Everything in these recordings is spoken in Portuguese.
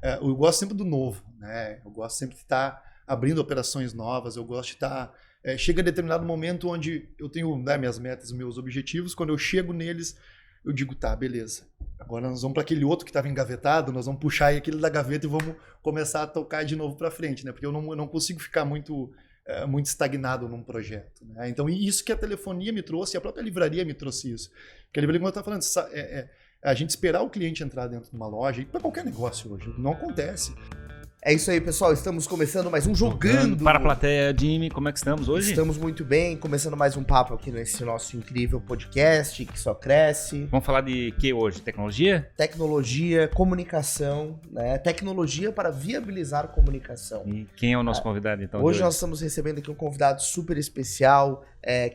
eu gosto sempre do novo, né? Eu gosto sempre de estar abrindo operações novas, eu gosto de estar... chega a determinado momento onde eu tenho, né, minhas metas, meus objetivos, quando eu chego neles, eu digo, tá, beleza. Agora nós vamos para aquele outro que estava engavetado, nós vamos puxar aquele da gaveta e vamos começar a tocar de novo para frente, né? Porque eu não consigo ficar muito estagnado num projeto, né? Então, isso que a telefonia me trouxe, a própria livraria me trouxe isso. Porque a livraria, como eu estava falando, a gente esperar o cliente entrar dentro de uma loja, e para qualquer negócio hoje, não acontece. É isso aí, pessoal. Estamos começando mais um Jogando. Para a plateia, Jimmy, como é que estamos hoje? Estamos muito bem, começando mais um papo aqui nesse nosso incrível podcast que só cresce. Vamos falar de que hoje? Tecnologia? Tecnologia, comunicação, né? Tecnologia para viabilizar comunicação. E quem é o nosso convidado, então? Hoje nós estamos recebendo aqui um convidado super especial.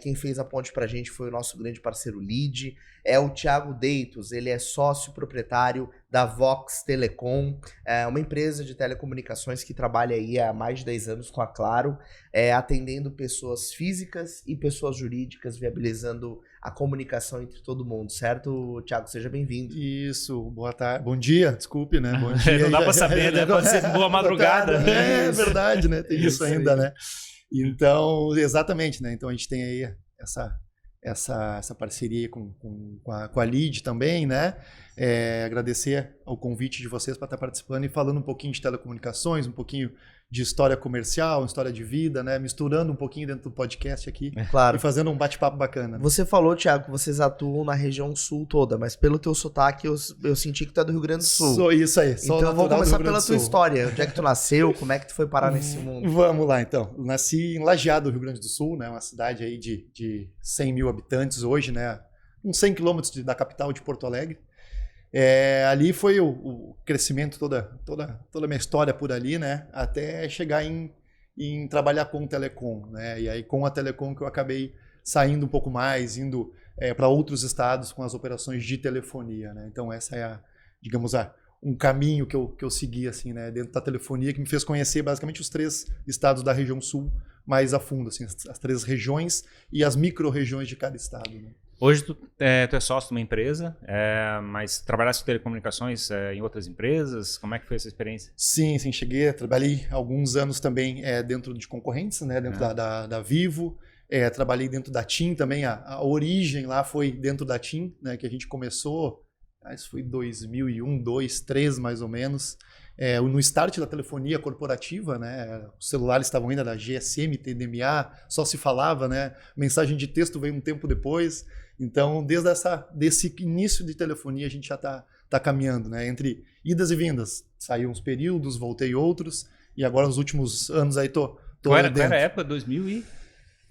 Quem fez a ponte pra gente foi o nosso grande parceiro Lead. É o Thiago Deitos, ele é sócio proprietário da Vox Telecom, uma empresa de telecomunicações que trabalha aí há mais de 10 anos com a Claro, atendendo pessoas físicas e pessoas jurídicas, viabilizando a comunicação entre todo mundo, certo, Thiago? Seja bem-vindo. Isso, boa tarde, bom dia, desculpe, né? Bom dia. Não dá pra saber, né? Pode ser boa madrugada. É verdade, né? Tem isso ainda, né? Então, exatamente, né? Então a gente tem aí essa parceria com a Lead também, né? Agradecer ao convite de vocês para estar participando e falando um pouquinho de telecomunicações, um pouquinho de história comercial, história de vida, né? Misturando um pouquinho dentro do podcast aqui. Claro. E fazendo um bate-papo bacana. Você falou, Thiago, que vocês atuam na região sul toda, mas pelo teu sotaque eu senti que tu é do Rio Grande do Sul. Sou isso aí. Então eu vou começar pela tua história. Onde é que tu nasceu? Como é que tu foi parar nesse mundo? Vamos lá, então. Eu nasci em Lajeado, Rio Grande do Sul, né? Uma cidade aí de 100 mil habitantes hoje, né? Uns 100 quilômetros da capital de Porto Alegre. Ali foi o crescimento, toda a minha história por ali, né? Até chegar em trabalhar com telecom, né? E aí com a telecom que eu acabei saindo um pouco mais, indo para outros estados com as operações de telefonia, né? Então essa é um caminho que eu segui assim, né? Dentro da telefonia, que me fez conhecer basicamente os 3 estados da região sul mais a fundo, assim, as 3 regiões e as micro-regiões de cada estado, né? Hoje tu é sócio de uma empresa, mas trabalhaste com telecomunicações em outras empresas? Como é que foi essa experiência? Sim, cheguei, trabalhei alguns anos também dentro de concorrentes, né, dentro da Vivo, trabalhei dentro da TIM também, a origem lá foi dentro da TIM, né, que a gente começou, isso foi 2001, 2002, 2003 mais ou menos, no start da telefonia corporativa, né, os celulares estavam ainda da GSM, TDMA, só se falava, né, mensagem de texto veio um tempo depois. Então, desse início de telefonia, a gente já tá caminhando, né? Entre idas e vindas. Saíram uns períodos, voltei outros, e agora nos últimos anos aí tô qual era a época? 2001,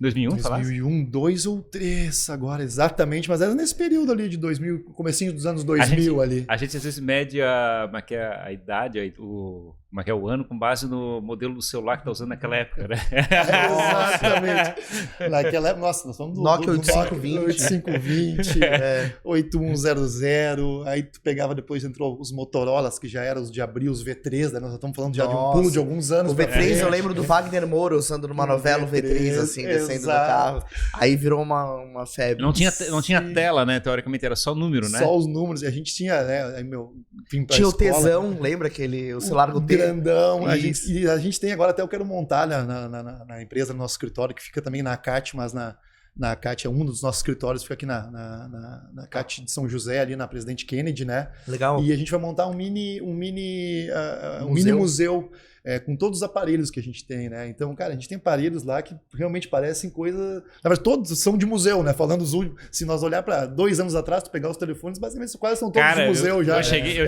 2001, 2002 ou 2003 agora, exatamente, mas era nesse período ali de 2000, comecinho dos anos 2000 ali. A gente às vezes mede a idade, o ano com base no modelo do celular que tá usando naquela época, né? Exatamente. Naquela época, nossa, nós somos do Nokia 8520, 8100, aí tu pegava depois, entrou os Motorolas, que já eram os de abril, os V3, né? Nós já estamos falando já de um pulo de alguns anos. O V3 eu lembro do Wagner Moura usando numa novela o V3, assim, descendo do carro. Aí virou uma febre. Não tinha tela, né? Teoricamente era só número, né? Só os números, e a gente tinha, né? Tinha o Tesão, lembra o celular do T? Grandão. A gente tem agora, até eu quero montar na empresa, no nosso escritório, que fica também na CAT, mas na CAT é um dos nossos escritórios, fica aqui na CAT de São José, ali na Presidente Kennedy, né? Legal. E a gente vai montar um mini museu com todos os aparelhos que a gente tem, né? Então, cara, a gente tem aparelhos lá que realmente parecem coisa... Na verdade, todos são de museu, né? Falando os últimos... Se nós olhar para 2 anos atrás, tu pegar os telefones, basicamente quase são todos de museu já.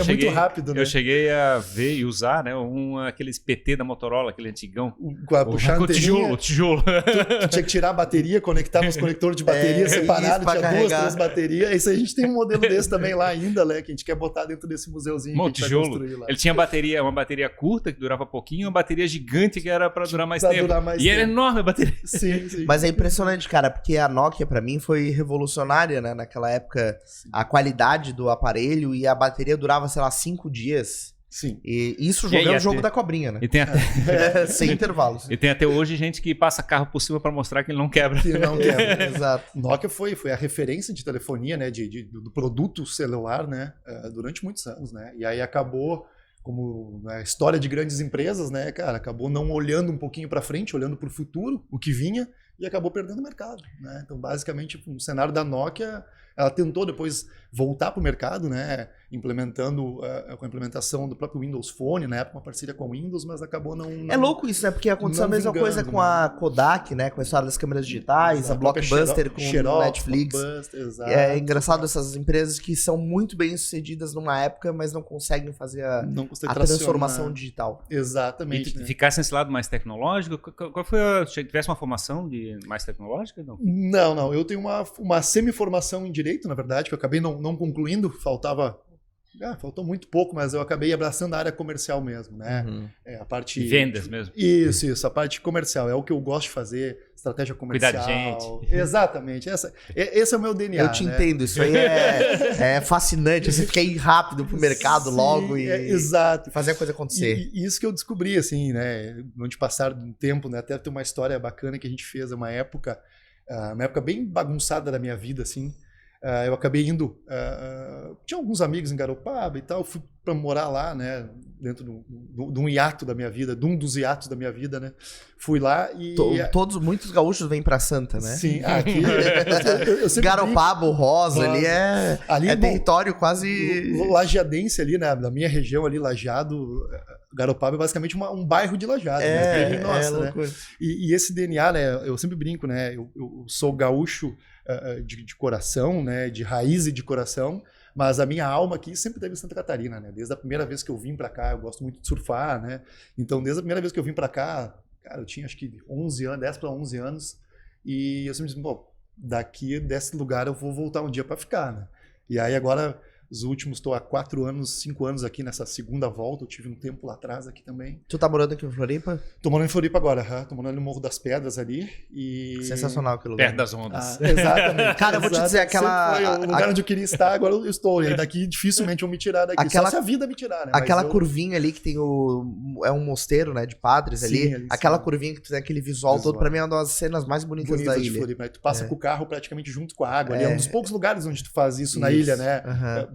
Muito rápido, né? Eu cheguei a ver e usar, né? Aqueles PT da Motorola, aquele antigão. Puxar o tijolo. Tu tinha que tirar a bateria, conectar nos conectores de bateria separado, tinha 2, 3 baterias. Isso aí a gente tem um modelo desse também lá ainda, né? Que a gente quer botar dentro desse museuzinho que a gente vai construir lá. Ele tinha uma bateria curta, que durava pouquinho, uma bateria gigante que era para durar mais tempo. Era enorme a bateria. Sim. Mas é impressionante, cara, porque a Nokia pra mim foi revolucionária, né? Naquela época, a qualidade do aparelho e a bateria durava, sei lá, 5 dias. Sim. E isso jogando o jogo da cobrinha, né? E tem até... sem intervalos. E tem até hoje gente que passa carro por cima para mostrar que ele não quebra. Que não quebra, exato. Nokia foi a referência de telefonia, né? Do produto celular, né? Durante muitos anos, né? E aí acabou como a história de grandes empresas, né, cara, acabou não olhando um pouquinho para frente, olhando para o futuro, o que vinha, e acabou perdendo o mercado, né? Então, basicamente, no cenário da Nokia, ela tentou depois voltar para o mercado, né, implementando com a implementação do próprio Windows Phone, na época uma parceria com o Windows, mas acabou não É louco isso, né? Porque aconteceu a mesma coisa com a Kodak, né? Com a história das câmeras digitais, Exato, a Blockbuster com o Netflix. Exato, É engraçado essas empresas que são muito bem sucedidas numa época, mas não conseguem fazer a transformação digital. Exatamente. E ficasse nesse lado mais tecnológico, qual foi tivesse uma formação mais tecnológica? Não. Eu tenho uma semi-formação em Direito, na verdade, que eu acabei não concluindo, faltou muito pouco, mas eu acabei abraçando a área comercial mesmo, né? A parte vendas mesmo. Isso, a parte comercial. É o que eu gosto de fazer, estratégia comercial. Cuidar de gente. Exatamente. Esse é o meu DNA. Eu te entendo, isso aí é fascinante. Você fica aí rápido pro mercado logo e exato. fazer a coisa acontecer. E isso que eu descobri, assim, né? Onde passar um tempo, né? Até tem uma história bacana que a gente fez, uma época bem bagunçada da minha vida, assim. Eu acabei indo, tinha alguns amigos em Garopaba e tal, fui para morar lá, né, dentro de um hiato da minha vida, de um dos hiatos da minha vida, né, fui lá e... Muitos gaúchos vêm para Santa, né? Sim, aqui... eu sempre Garopaba, Rosa, ali é território quase... Lajeadense ali, né, da minha região ali, Lajeado, Garopaba é basicamente um bairro de Lajeado, né? Nossa, né? E esse DNA, né, eu sempre brinco, né, eu sou gaúcho, de coração, né, de raiz e de coração, mas a minha alma aqui sempre teve em Santa Catarina, né? Desde a primeira vez que eu vim para cá, eu gosto muito de surfar, né? Então, desde a primeira vez que eu vim para cá, cara, eu tinha acho que 11 anos, 10 para 11 anos, e eu sempre disse, pô, desse lugar eu vou voltar um dia para ficar, né? E aí agora, os últimos, estou há 5 anos aqui nessa segunda volta, eu tive um tempo lá atrás aqui também. Tu tá morando aqui em Floripa? Tô morando em Floripa agora, tô morando no Morro das Pedras ali e... Sensacional aquele lugar. Perto das ondas. Exatamente. Cara, eu vou te dizer, aquela... Foi o lugar onde eu queria estar, agora eu estou, e daqui dificilmente vão me tirar daqui, só se a vida me tirar, né? Aquela curvinha ali que tem é um mosteiro, né, de padres. Sim, ali, aquela curvinha que tem aquele visual todo, pra mim é uma das cenas mais bonitas da ilha. Floripa, né? Tu passa com o carro praticamente junto com a água, ali é um dos poucos lugares onde tu faz isso na ilha, né?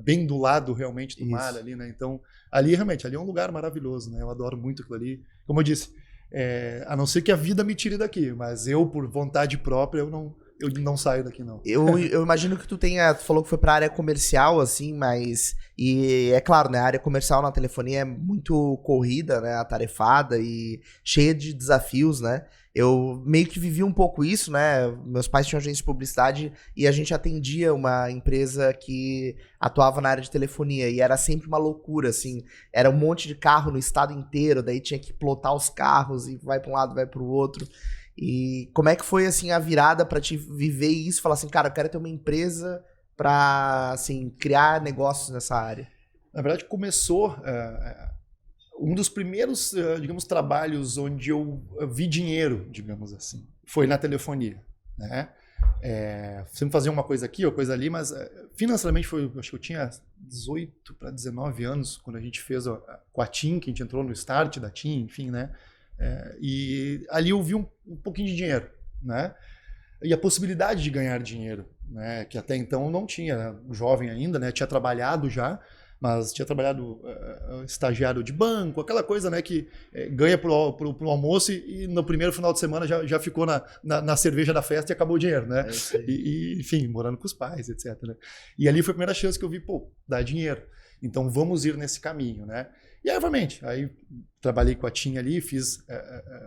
Bem do lado realmente do mar ali, né? Então, ali é um lugar maravilhoso, né? Eu adoro muito aquilo ali. Como eu disse, a não ser que a vida me tire daqui, mas eu, por vontade própria, eu não saio daqui, não. Eu imagino que tu falou que foi pra área comercial, assim, mas... E é claro, né, a área comercial na telefonia é muito corrida, né, atarefada e cheia de desafios, né? Eu meio que vivi um pouco isso, né? Meus pais tinham agência de publicidade e a gente atendia uma empresa que atuava na área de telefonia e era sempre uma loucura, assim. Era um monte de carro no estado inteiro, daí tinha que plotar os carros e vai para um lado, vai para o outro. E como é que foi, assim, a virada para te viver isso? Falar assim, cara, eu quero ter uma empresa para, assim, criar negócios nessa área. Na verdade, começou... um dos primeiros, digamos, trabalhos onde eu vi dinheiro, digamos assim, foi na telefonia, né? Sempre fazia uma coisa aqui ou coisa ali, mas financeiramente acho que eu tinha 18 para 19 anos quando a gente fez com a TIM, que a gente entrou no start da TIM, enfim, né? E ali eu vi um pouquinho de dinheiro, né? E a possibilidade de ganhar dinheiro, né? Que até então eu não tinha, jovem ainda, né? Tinha trabalhado já, mas tinha trabalhado estagiário de banco, aquela coisa, né, que ganha pro almoço e no primeiro final de semana já ficou na cerveja da festa e acabou o dinheiro, né? Enfim, morando com os pais, etc. Né? E ali foi a primeira chance que eu vi, dá dinheiro. Então vamos ir nesse caminho, né? E aí, obviamente, trabalhei com a TIM ali, fiz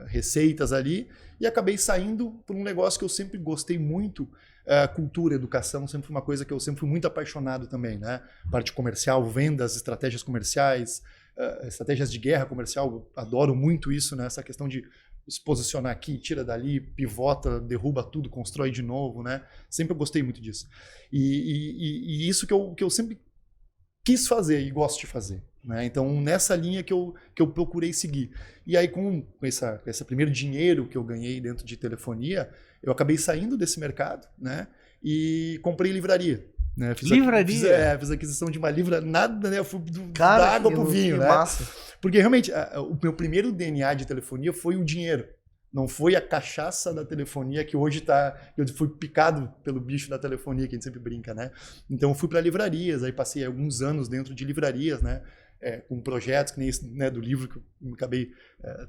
receitas ali e acabei saindo por um negócio que eu sempre gostei muito. Cultura, educação, sempre foi uma coisa que eu sempre fui muito apaixonado também, né? Parte comercial, vendas, estratégias comerciais, estratégias de guerra comercial, eu adoro muito isso, né? Essa questão de se posicionar aqui, tira dali, pivota, derruba tudo, constrói de novo, né? Sempre eu gostei muito disso. E isso que eu sempre quis fazer e gosto de fazer, né? Então, nessa linha que eu procurei seguir. E aí, com esse primeiro dinheiro que eu ganhei dentro de telefonia, eu acabei saindo desse mercado, né? E comprei livraria. Né? Fiz aquisição de uma livraria, nada, né? Eu fui da água pro vinho, né? Massa. Porque realmente, o meu primeiro DNA de telefonia foi o dinheiro. Não foi a cachaça da telefonia que hoje eu fui picado pelo bicho da telefonia, que a gente sempre brinca, né? Então eu fui para livrarias, aí passei alguns anos dentro de livrarias, né? com projetos, que nem esse, né, do livro que eu acabei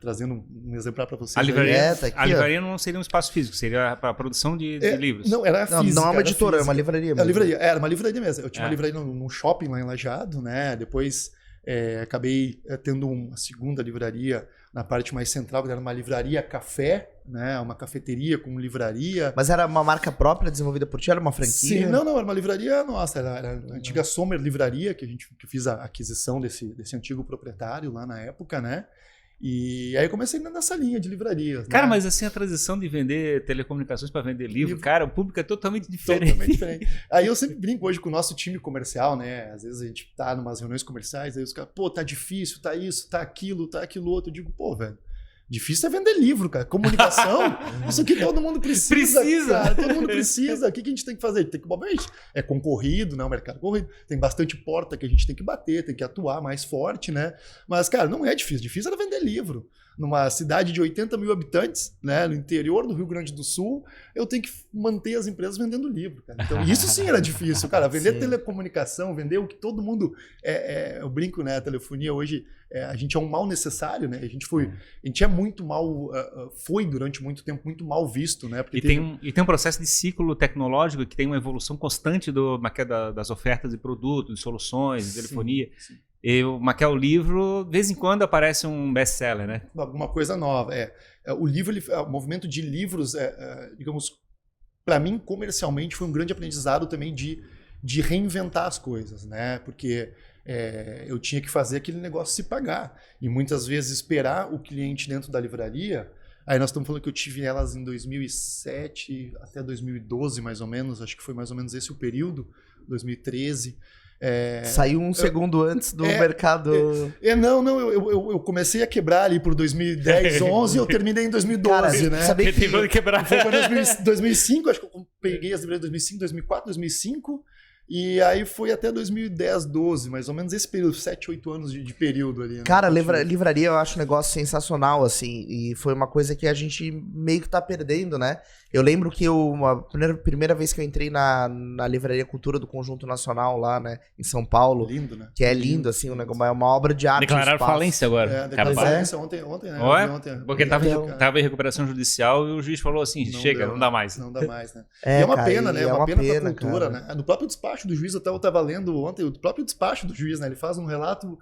trazendo um exemplar para vocês. A livraria, tá aqui, a livraria não seria um espaço físico, seria para a produção de livros. Não, era física. Não é uma era editora, é física. uma livraria mesmo. Era uma livraria mesmo. Eu tinha uma livraria num shopping lá em Lajeado, né? Depois acabei tendo uma segunda livraria na parte mais central, que era uma livraria café, né? Uma cafeteria com livraria. Mas era uma marca própria desenvolvida por ti? Era uma franquia? Sim, não, era uma livraria nossa, era a antiga Sommer Livraria, que eu fiz a aquisição desse antigo proprietário lá na época, né? E aí eu comecei nessa linha de livrarias. Cara, né? mas assim, a transição de vender telecomunicações para vender livro, cara, o público é totalmente diferente. Totalmente diferente. Aí eu sempre brinco hoje com o nosso time comercial, né? Às vezes a gente tá numas reuniões comerciais, aí os caras, pô, tá difícil, tá isso, tá aquilo outro. Eu digo, pô, velho, difícil é vender livro, cara. Comunicação, isso aqui todo mundo precisa. Cara, todo mundo precisa. O que a gente tem que fazer? Tem que, obviamente, é concorrido, né? O mercado corrido. Tem bastante porta que a gente tem que bater, tem que atuar mais forte, né? Mas, cara, não é difícil. Difícil era vender livro. Numa cidade de 80 mil habitantes, né, no interior do Rio Grande do Sul, eu tenho que manter as empresas vendendo livro, cara. Então, isso sim era difícil, cara. Vender telecomunicação, vender o que todo mundo... eu brinco, né? A telefonia hoje, a gente é um mal necessário, né? A gente é muito mal... foi durante muito tempo muito mal visto, né? Porque tem um processo de ciclo tecnológico que tem uma evolução constante das ofertas de produtos, de soluções, de telefonia. Sim. O livro, de vez em quando aparece um best-seller, né? Alguma coisa nova. O livro, o movimento de livros, digamos, para mim, comercialmente, foi um grande aprendizado também de reinventar as coisas, né? Porque eu tinha que fazer aquele negócio se pagar. E muitas vezes esperar o cliente dentro da livraria. Aí nós estamos falando que eu tive elas em 2007 até 2012, mais ou menos. Acho que foi mais ou menos esse o período, 2013. Saiu um segundo antes do mercado. Eu comecei a quebrar ali por 2010, 11 e eu terminei em 2012, cara, né? Sabia que quebrar. Foi para 2005, acho que eu peguei as livrarias em 2005, 2004, 2005. E aí foi até 2010, 12, mais ou menos esse período, 7, 8 anos de período ali. Né? Cara, livraria eu acho um negócio sensacional, assim, e foi uma coisa que a gente meio que tá perdendo, né? Eu lembro que a primeira vez que eu entrei na Livraria Cultura do Conjunto Nacional lá, né, em São Paulo. Lindo, né? Que é lindo, assim, é uma obra de arte. Declararam falência agora. Declararam falência ontem, né? Ontem. Porque tava em recuperação judicial e o juiz falou assim, não dá mais. Não dá mais, né? E é uma pena, né? É uma pena pra cultura, cara. Né? No próprio despacho do juiz, eu estava lendo ontem, o próprio despacho do juiz, né? Ele faz um relato,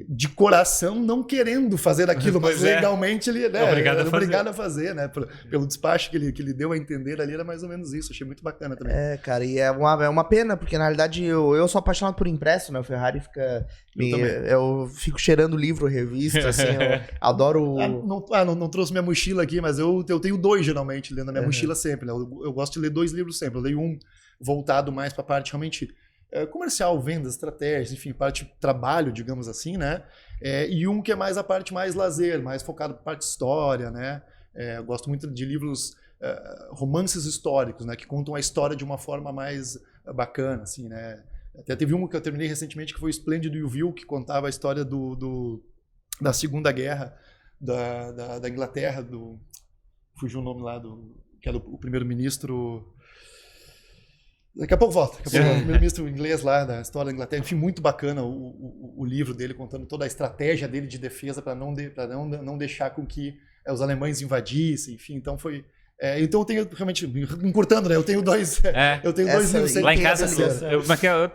de coração, não querendo fazer aquilo, mas legalmente ele era obrigado a fazer, né? Pelo despacho que ele deu a entender ali, era mais ou menos isso. Achei muito bacana também. Cara, e é uma pena, porque na realidade eu sou apaixonado por impresso, né? O Ferrari fica... Eu fico cheirando livro, revista, assim, eu adoro... Não trouxe minha mochila aqui, mas eu tenho 2 geralmente lendo na minha mochila sempre, né? Eu gosto de ler 2 livros sempre. Eu leio um voltado mais para a parte realmente... comercial, vendas, estratégias, enfim, parte de trabalho, digamos assim, né? E um que é mais a parte mais lazer, mais focado na parte de história, né? Eu gosto muito de livros, romances históricos, né? Que contam a história de uma forma mais bacana, assim, né? Até teve um que eu terminei recentemente que foi o Esplêndido e o Vil, que contava a história da Segunda Guerra da Inglaterra, fugiu o nome lá, que era o primeiro-ministro... Daqui a pouco volta. O primeiro-ministro inglês lá da história da Inglaterra. Enfim, muito bacana o livro dele, contando toda a estratégia dele de defesa para não deixar com que os alemães invadissem. Enfim, então foi... então eu tenho realmente, encurtando, né? Eu tenho 2 eu tenho 2 livros. Lá em casa,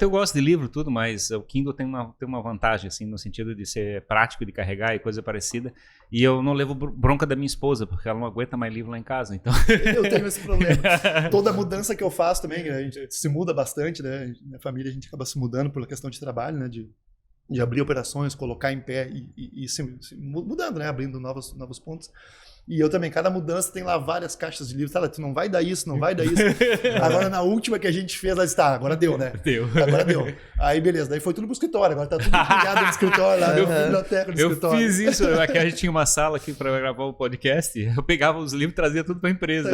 eu gosto de livro tudo, mas o Kindle tem uma vantagem, assim, no sentido de ser prático de carregar e coisa parecida. E eu não levo bronca da minha esposa, porque ela não aguenta mais livro lá em casa, então... Eu tenho esse problema. Toda mudança que eu faço também, a gente se muda bastante, né? Na família a gente acaba se mudando por questão de trabalho, né? De abrir operações, colocar em pé e se mudando, né? Abrindo novos pontos. E eu também, cada mudança tem lá várias caixas de livros. Tu não vai dar isso, não vai dar isso. Agora, na última que a gente fez, ela disse, agora deu, né? Agora deu. Aí, beleza. Daí foi tudo pro escritório. Agora tá tudo ligado no escritório, lá na biblioteca do escritório. Eu fiz isso. Aqui a gente tinha uma sala aqui para gravar o podcast. Eu pegava os livros e trazia tudo pra empresa.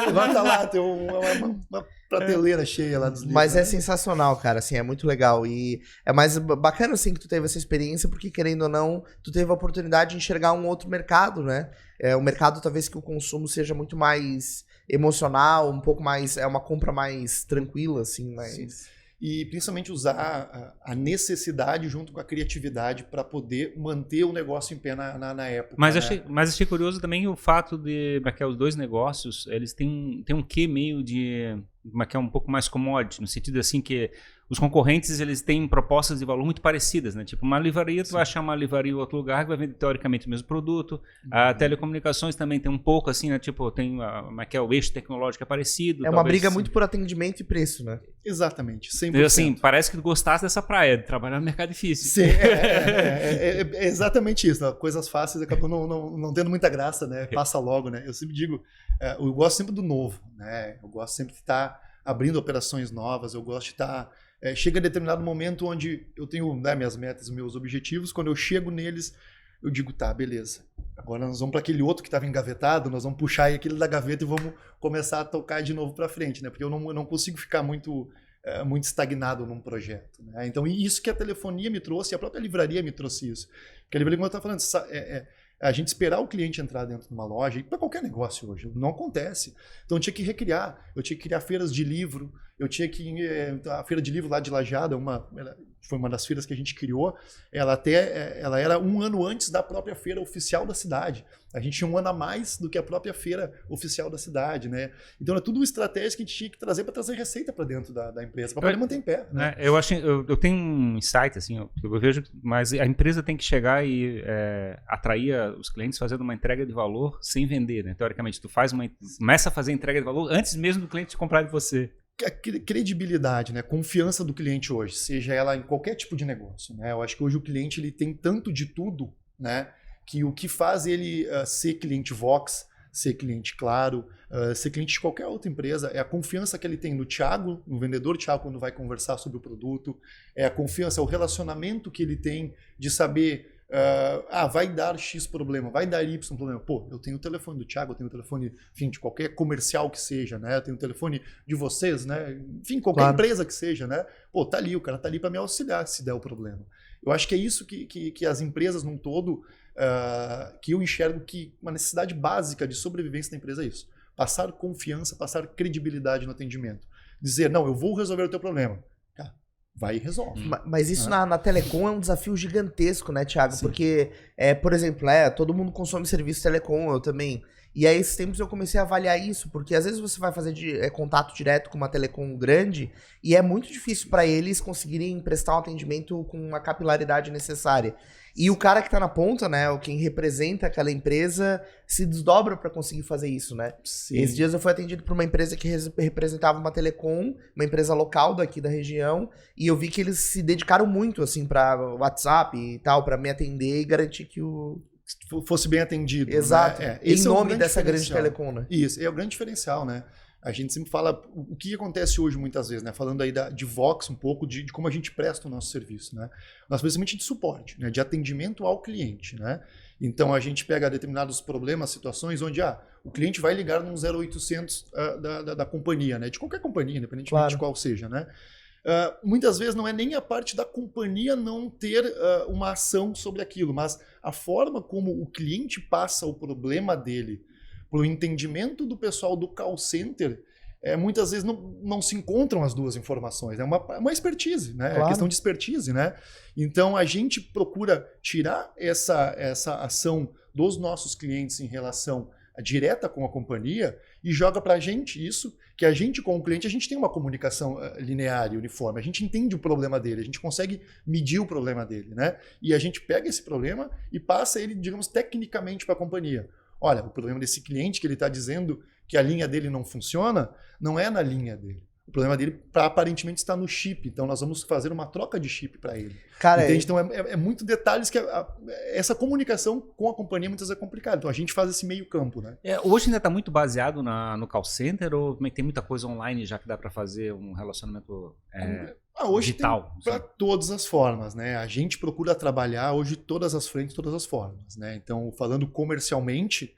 Agora tá lá, tem uma prateleira cheia lá dos livros. Mas é sensacional, cara, assim, é muito legal. E é mais bacana, assim, que tu teve essa experiência, porque, querendo ou não, tu teve a oportunidade de enxergar um outro mercado, né? O mercado, talvez, que o consumo seja muito mais emocional, um pouco mais... É uma compra mais tranquila, assim, mais... Sim. e principalmente usar a necessidade junto com a criatividade para poder manter o negócio em pé na época. Mas né? achei curioso também o fato de que os dois negócios, eles têm um quê meio de, que é um pouco mais commodity, no sentido assim que os concorrentes, eles têm propostas de valor muito parecidas, né? Tipo, uma livraria, tu vai achar uma livraria em outro lugar que vai vender teoricamente o mesmo produto. A telecomunicações também tem um pouco assim, né? Tipo, tem o eixo tecnológico é parecido. É uma briga muito por atendimento e preço, né? Exatamente, 100%. E, assim, parece que tu gostasse dessa praia, de trabalhar no mercado difícil. Sim, é exatamente isso. Né? Coisas fáceis acabam não tendo muita graça, né? Passa logo, né? Eu sempre digo, eu gosto sempre do novo, né? Eu gosto sempre de estar abrindo operações novas, eu gosto de estar... chega a determinado momento onde eu tenho, né, minhas metas, meus objetivos, quando eu chego neles, eu digo, tá, beleza. Agora nós vamos para aquele outro que estava engavetado, nós vamos puxar aquele da gaveta e vamos começar a tocar de novo para frente, né? Porque eu não consigo ficar muito estagnado num projeto, né? Então, isso que a telefonia me trouxe, a própria livraria me trouxe isso. Porque a livraria, como eu estava falando, a gente esperar o cliente entrar dentro de uma loja, e para qualquer negócio hoje, não acontece. Então eu tinha que recriar, eu tinha que criar feiras de livro, eu tinha que... a feira de livro lá de Lajeado, foi uma das feiras que a gente criou, ela era um ano antes da própria feira oficial da cidade. A gente tinha um ano a mais do que a própria feira oficial da cidade, né? Então era tudo uma estratégia que a gente tinha que trazer para trazer receita para dentro da empresa, para poder manter em pé. Né? Eu tenho um insight, assim, eu vejo, mas a empresa tem que chegar e atrair os clientes fazendo uma entrega de valor sem vender, né? Teoricamente, tu começa a fazer entrega de valor antes mesmo do cliente comprar de você. A credibilidade, né? Confiança do cliente hoje, seja ela em qualquer tipo de negócio, né? Eu acho que hoje o cliente ele tem tanto de tudo, né? Que o que faz ele ser cliente Vox, ser cliente Claro, ser cliente de qualquer outra empresa é a confiança que ele tem no Thiago, no vendedor Thiago, quando vai conversar sobre o produto, é a confiança, o relacionamento que ele tem de saber vai dar X problema, vai dar Y problema. Pô, eu tenho o telefone do Thiago, eu tenho o telefone, enfim, de qualquer comercial que seja, né? Eu tenho o telefone de vocês, né? Enfim, qualquer empresa que seja, né? Pô, tá ali, o cara tá ali para me auxiliar se der o problema. Eu acho que é isso que as empresas num todo, que eu enxergo que uma necessidade básica de sobrevivência da empresa é isso. Passar confiança, passar credibilidade no atendimento. Dizer, não, eu vou resolver o teu problema. Vai e resolve. Mas isso na telecom é um desafio gigantesco, né, Thiago? Sim. Porque, por exemplo, todo mundo consome serviço telecom, eu também. E aí, esses tempos eu comecei a avaliar isso, porque às vezes você vai fazer contato direto com uma telecom grande e é muito difícil para eles conseguirem prestar um atendimento com a capilaridade necessária. E o cara que tá na ponta, né, quem representa aquela empresa, se desdobra para conseguir fazer isso, né? Sim. Esses dias eu fui atendido por uma empresa que representava uma telecom, uma empresa local daqui da região, e eu vi que eles se dedicaram muito, assim, para WhatsApp e tal, para me atender e garantir que fosse bem atendido. Exato. Né? Em nome dessa grande telecom, né? Isso, é o grande diferencial, né? A gente sempre fala o que acontece hoje muitas vezes, né? Falando aí de Vox um pouco, de como a gente presta o nosso serviço, né? Nós precisamos de suporte, né? De atendimento ao cliente, né? Então a gente pega determinados problemas, situações onde o cliente vai ligar num 0800 da companhia, né? De qualquer companhia, independentemente de qual seja, né? Muitas vezes não é nem a parte da companhia não ter uma ação sobre aquilo, mas a forma como o cliente passa o problema dele para o entendimento do pessoal do call center, muitas vezes não se encontram as duas informações. É uma expertise, né? Claro. É questão de expertise, né? Então a gente procura tirar essa ação dos nossos clientes em relação direta com a companhia e joga para a gente isso, que a gente com o cliente, a gente tem uma comunicação linear e uniforme, a gente entende o problema dele, a gente consegue medir o problema dele, né? E a gente pega esse problema e passa ele, digamos, tecnicamente para a companhia. Olha, o problema desse cliente que ele está dizendo que a linha dele não funciona, não é na linha dele. O problema dele aparentemente está no chip. Então nós vamos fazer uma troca de chip para ele. Cara, entende? Então é muito detalhes que essa comunicação com a companhia muitas vezes é complicada. Então a gente faz esse meio campo, né? Hoje ainda está muito baseado no call center ou tem muita coisa online já que dá para fazer um relacionamento hoje digital? Para todas as formas, né? A gente procura trabalhar hoje todas as frentes, todas as formas, né? Então falando comercialmente,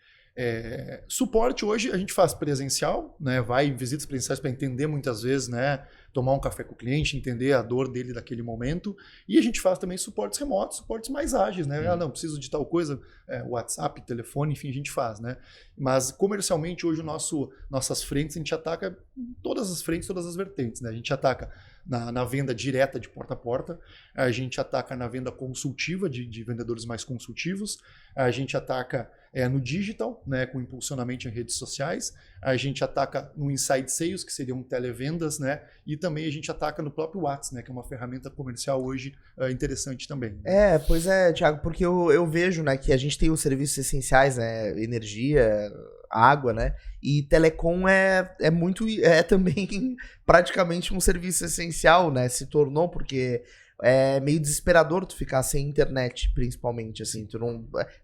suporte hoje a gente faz presencial, né? Vai em visitas presenciais para entender muitas vezes, né? Tomar um café com o cliente, entender a dor dele naquele momento, e a gente faz também suportes remotos, suportes mais ágeis, né? Não, preciso de tal coisa, WhatsApp, telefone, enfim, a gente faz, né? Mas comercialmente hoje nossas frentes, a gente ataca todas as frentes, todas as vertentes, né? A gente ataca na venda direta de porta a porta, a gente ataca na venda consultiva de vendedores mais consultivos, a gente ataca no digital, né, com impulsionamento em redes sociais, a gente ataca no inside sales, que seriam televendas, né, e também a gente ataca no próprio WhatsApp, né, que é uma ferramenta comercial hoje interessante também. Pois é, Thiago, porque eu vejo, né, que a gente tem os serviços essenciais, né, energia, água, né, e telecom é também praticamente um serviço essencial, né, se tornou, porque é meio desesperador tu ficar sem internet, principalmente, assim,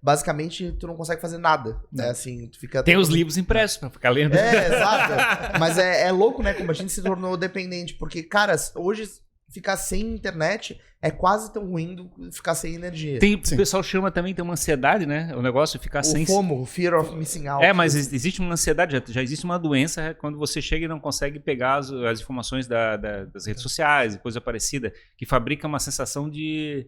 basicamente tu não consegue fazer nada, né, assim, tu fica... Tem os livros impressos pra ficar lendo. Exato, mas é louco, né, como a gente se tornou dependente, porque, cara, hoje ficar sem internet é quase tão ruim do que ficar sem energia. O pessoal chama também, tem uma ansiedade, né? O negócio de ficar sem... O FOMO, o Fear of Missing Out. Mas existe uma ansiedade, já existe uma doença quando você chega e não consegue pegar as informações das redes sociais e coisa parecida, que fabrica uma sensação de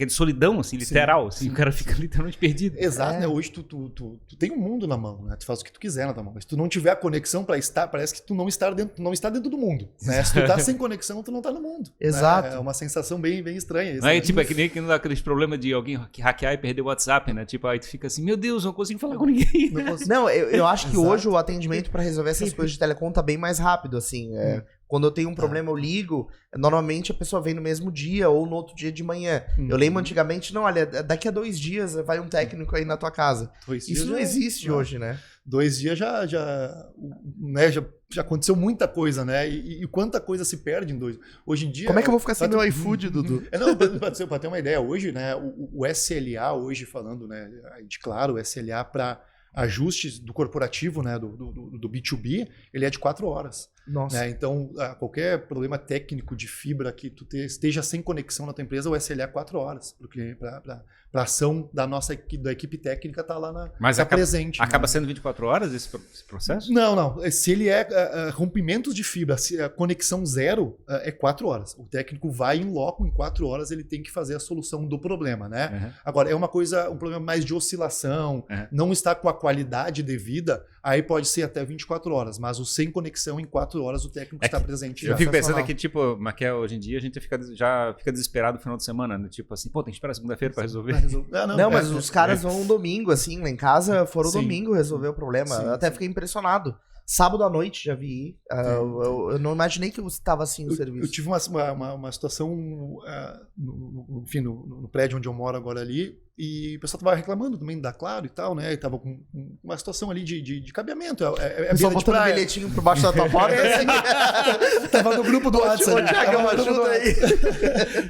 solidão, assim, literal. Assim, o cara fica literalmente perdido. Exato, né? Hoje tu tem um mundo na mão, né? Tu faz o que tu quiser na tua mão. Mas se tu não tiver a conexão para estar, parece que tu não está dentro do mundo. Né? Se tu tá sem conexão, tu não tá no mundo. Exato. Né? É uma sensação bem, bem estranha. Isso, não é né? tipo, é que nem aqueles problemas de alguém hackear e perder o WhatsApp, né? Tipo, aí tu fica assim, meu Deus, não consigo falar com ninguém. Não, eu acho que hoje o atendimento para resolver essas coisas de telecom tá bem mais rápido, assim. Quando eu tenho um problema, eu ligo. Normalmente a pessoa vem no mesmo dia ou no outro dia de manhã. Eu lembro antigamente, não, olha, daqui a 2 dias vai um técnico aí na tua casa. Isso não existe hoje, né? 2 dias já aconteceu muita coisa, né? E quanta coisa se perde em 2. Hoje em dia... Como é que eu vou ficar sem meu iFood, Dudu? Para ter uma ideia, hoje, né, o SLA, hoje falando, né, de claro, o SLA para ajustes do corporativo, né, do B2B, ele é de 4 horas. Nossa. Né? Então, qualquer problema técnico de fibra que tu esteja sem conexão na tua empresa, o SLA é 4 horas, porque para ação da equipe técnica tá lá presente. Acaba né? sendo 24 horas esse processo? Não. Se ele rompimentos de fibra, se a conexão zero, é 4 horas. O técnico vai em loco, em 4 horas ele tem que fazer a solução do problema, né? Uhum. Agora, um problema mais de oscilação, não está com a qualidade devida, aí pode ser até 24 horas, mas o sem conexão em 4 horas o técnico está presente. Eu fico pensando que, tipo, Maquel, hoje em dia a gente já fica desesperado no final de semana, né? Tipo assim, tem que esperar segunda-feira para resolver. Não, mas os caras vão um domingo, assim, lá em casa foram domingo resolver o problema. Eu até fiquei impressionado. Sábado à noite já vi. Eu não imaginei que eu estava assim no serviço. Eu tive uma situação no prédio onde eu moro agora ali, e o pessoal estava reclamando também da Claro e tal, né? E tava com uma situação ali de cabeamento. O pessoal botando um bilhetinho por baixo da tua porta. Assim. Tava no grupo do WhatsApp.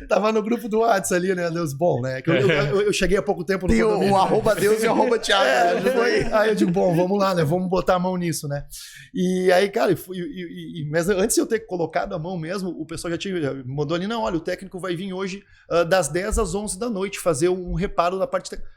Tava no grupo do WhatsApp ali, né? Deus bom, né? Que eu cheguei há pouco tempo no condomínio. Tem o arroba Deus e o arroba Thiago. Aí eu digo, bom, vamos lá, né? Vamos botar a mão nisso, né? E aí, cara, mas antes de eu ter colocado a mão mesmo, o pessoal já mandou ali, não, olha, o técnico vai vir hoje das 10 às 11 da noite fazer um reparo na parte técnica.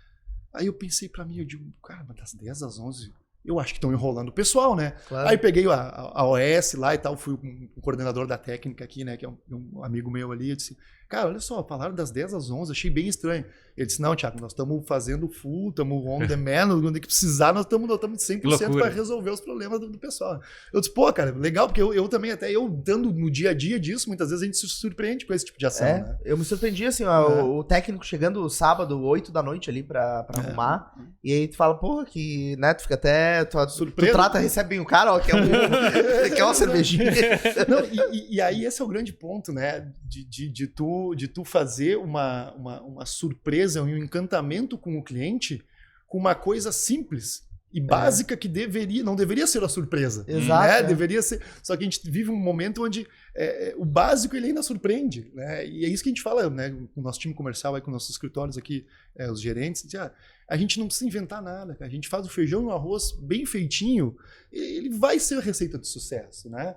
Aí eu pensei pra mim, eu digo, cara, mas das 10 às 11, eu acho que estão enrolando o pessoal, né? Claro. Aí peguei a OS lá e tal, fui o coordenador da técnica aqui, né, que é um amigo meu ali, eu disse, cara, olha só, falaram das 10 às 11, achei bem estranho. Ele disse, não, Thiago, nós estamos fazendo full, estamos on demand, quando que precisar, nós estamos 100% para resolver os problemas do pessoal. Eu disse, pô, cara, legal, porque eu também, até eu dando no dia a dia disso, muitas vezes a gente se surpreende com esse tipo de ação, né? Eu me surpreendi, assim, o técnico chegando sábado, 8 da noite ali pra arrumar, e aí tu fala, porra, que, né, tu fica até, tu trata, recebe bem o cara, ó, quer uma cervejinha. Não, e aí esse é o grande ponto, né, de tu fazer uma surpresa, um encantamento com o cliente, com uma coisa simples e básica que não deveria ser a surpresa. Exato. Né? Deveria ser. Só que a gente vive um momento onde o básico ele ainda surpreende. Né? E é isso que a gente fala, né, com o nosso time comercial, aí, com nossos escritórios aqui, os gerentes, a gente não precisa inventar nada. A gente faz o feijão e o arroz bem feitinho, ele vai ser a receita de sucesso. Né?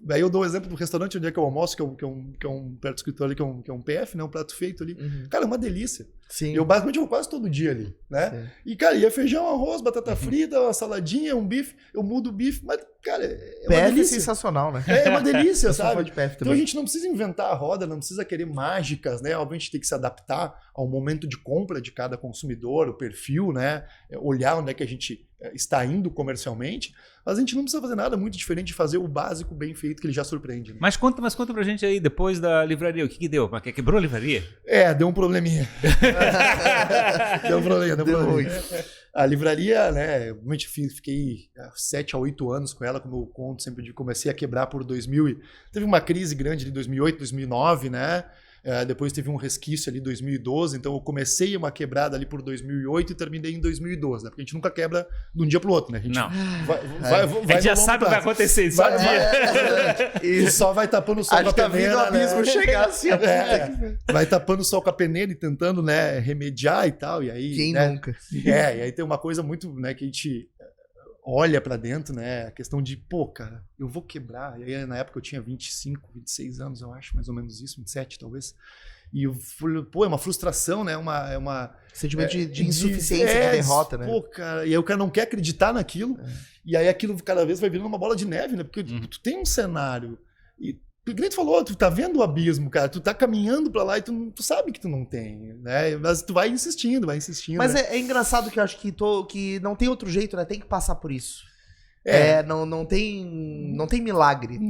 Aí eu dou o exemplo do restaurante onde é que eu almoço, que é um perto do escritório, que é um PF, né, um prato feito ali. Uhum. Cara, é uma delícia. Sim. Eu basicamente vou quase todo dia ali. Né? E, cara, é feijão, arroz, batata frita, uma saladinha, um bife, eu mudo o bife, mas, cara, é uma delícia. É sensacional, né? É uma delícia, sabe? De PF então a gente não precisa inventar a roda, não precisa querer mágicas, né? Obviamente a gente tem que se adaptar ao momento de compra de cada consumidor, o perfil, né? Olhar onde é que a gente está indo comercialmente, mas a gente não precisa fazer nada muito diferente de fazer o básico bem feito que ele já surpreende. Né? Mas conta pra gente aí, depois da livraria, o que deu? Mas quebrou a livraria? Deu um probleminha. deu um probleminha. A livraria, né, eu realmente fiquei 7 a 8 anos com ela, como eu conto sempre, comecei a quebrar por 2000 teve uma crise grande de 2008, 2009, né? Depois teve um resquício ali em 2012, então eu comecei uma quebrada ali por 2008 e terminei em 2012, né? Porque a gente nunca quebra de um dia pro outro, né? A gente não. A gente já sabe o que vai acontecer. E só vai tapando o sol com a peneira. A gente tá vendo o abismo chegar assim. Vai tapando o sol com a peneira e tentando, né, remediar e tal. E aí, quem né, nunca? E aí tem uma coisa muito, né, que a gente olha pra dentro, né, a questão de, cara, eu vou quebrar. E aí na época eu tinha 25, 26 anos, eu acho, mais ou menos isso, 27 talvez. E eu falei, é uma frustração, né, uma sentimento de insuficiência, de derrota, né? Cara, e aí o cara não quer acreditar naquilo. E aí aquilo cada vez vai virando uma bola de neve, né? Porque tu tem um cenário e o que tu falou, tu tá vendo o abismo, cara, tu tá caminhando pra lá e tu sabe que tu não tem, né? Mas tu vai insistindo. Mas né? é engraçado que eu acho que não tem outro jeito, né? Tem que passar por isso. Não tem milagre.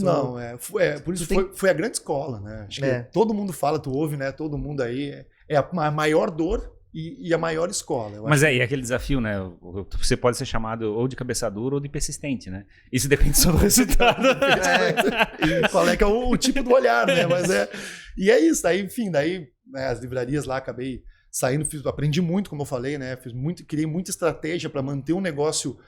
Por isso foi a grande escola, né? Acho que todo mundo fala, tu ouve, né? Todo mundo aí, é a maior dor e a maior escola. Mas e aquele desafio, né? Você pode ser chamado ou de cabeça dura ou de persistente, né? Isso depende só do resultado. E qual é que é o tipo do olhar, né? E é isso, daí, enfim, né, as livrarias lá, acabei saindo, aprendi muito, como eu falei, né? Criei muita estratégia para manter um negócio,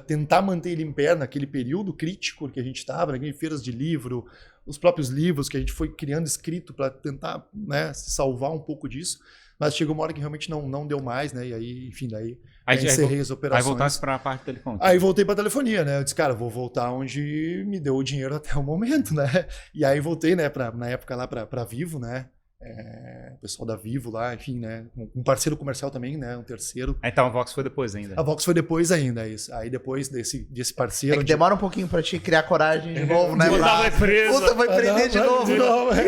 tentar manter ele em pé naquele período crítico que a gente estava, né? Feiras de livro, os próprios livros que a gente foi criando escrito para tentar, né, se salvar um pouco disso. Mas chegou uma hora que realmente não deu mais, né? E aí, enfim, encerrei as operações. Aí voltasse para a parte do telefone. Aí voltei para a telefonia, né? Eu disse, cara, vou voltar onde me deu o dinheiro até o momento, né? E aí voltei, né, na época lá para Vivo, né? O pessoal da Vivo lá, enfim, né? Um parceiro comercial também, né? Um terceiro. Então a Vox foi depois ainda. A Vox foi depois ainda, isso. Aí depois desse parceiro... demora um pouquinho pra te criar coragem de novo, né? Vai prender de novo. E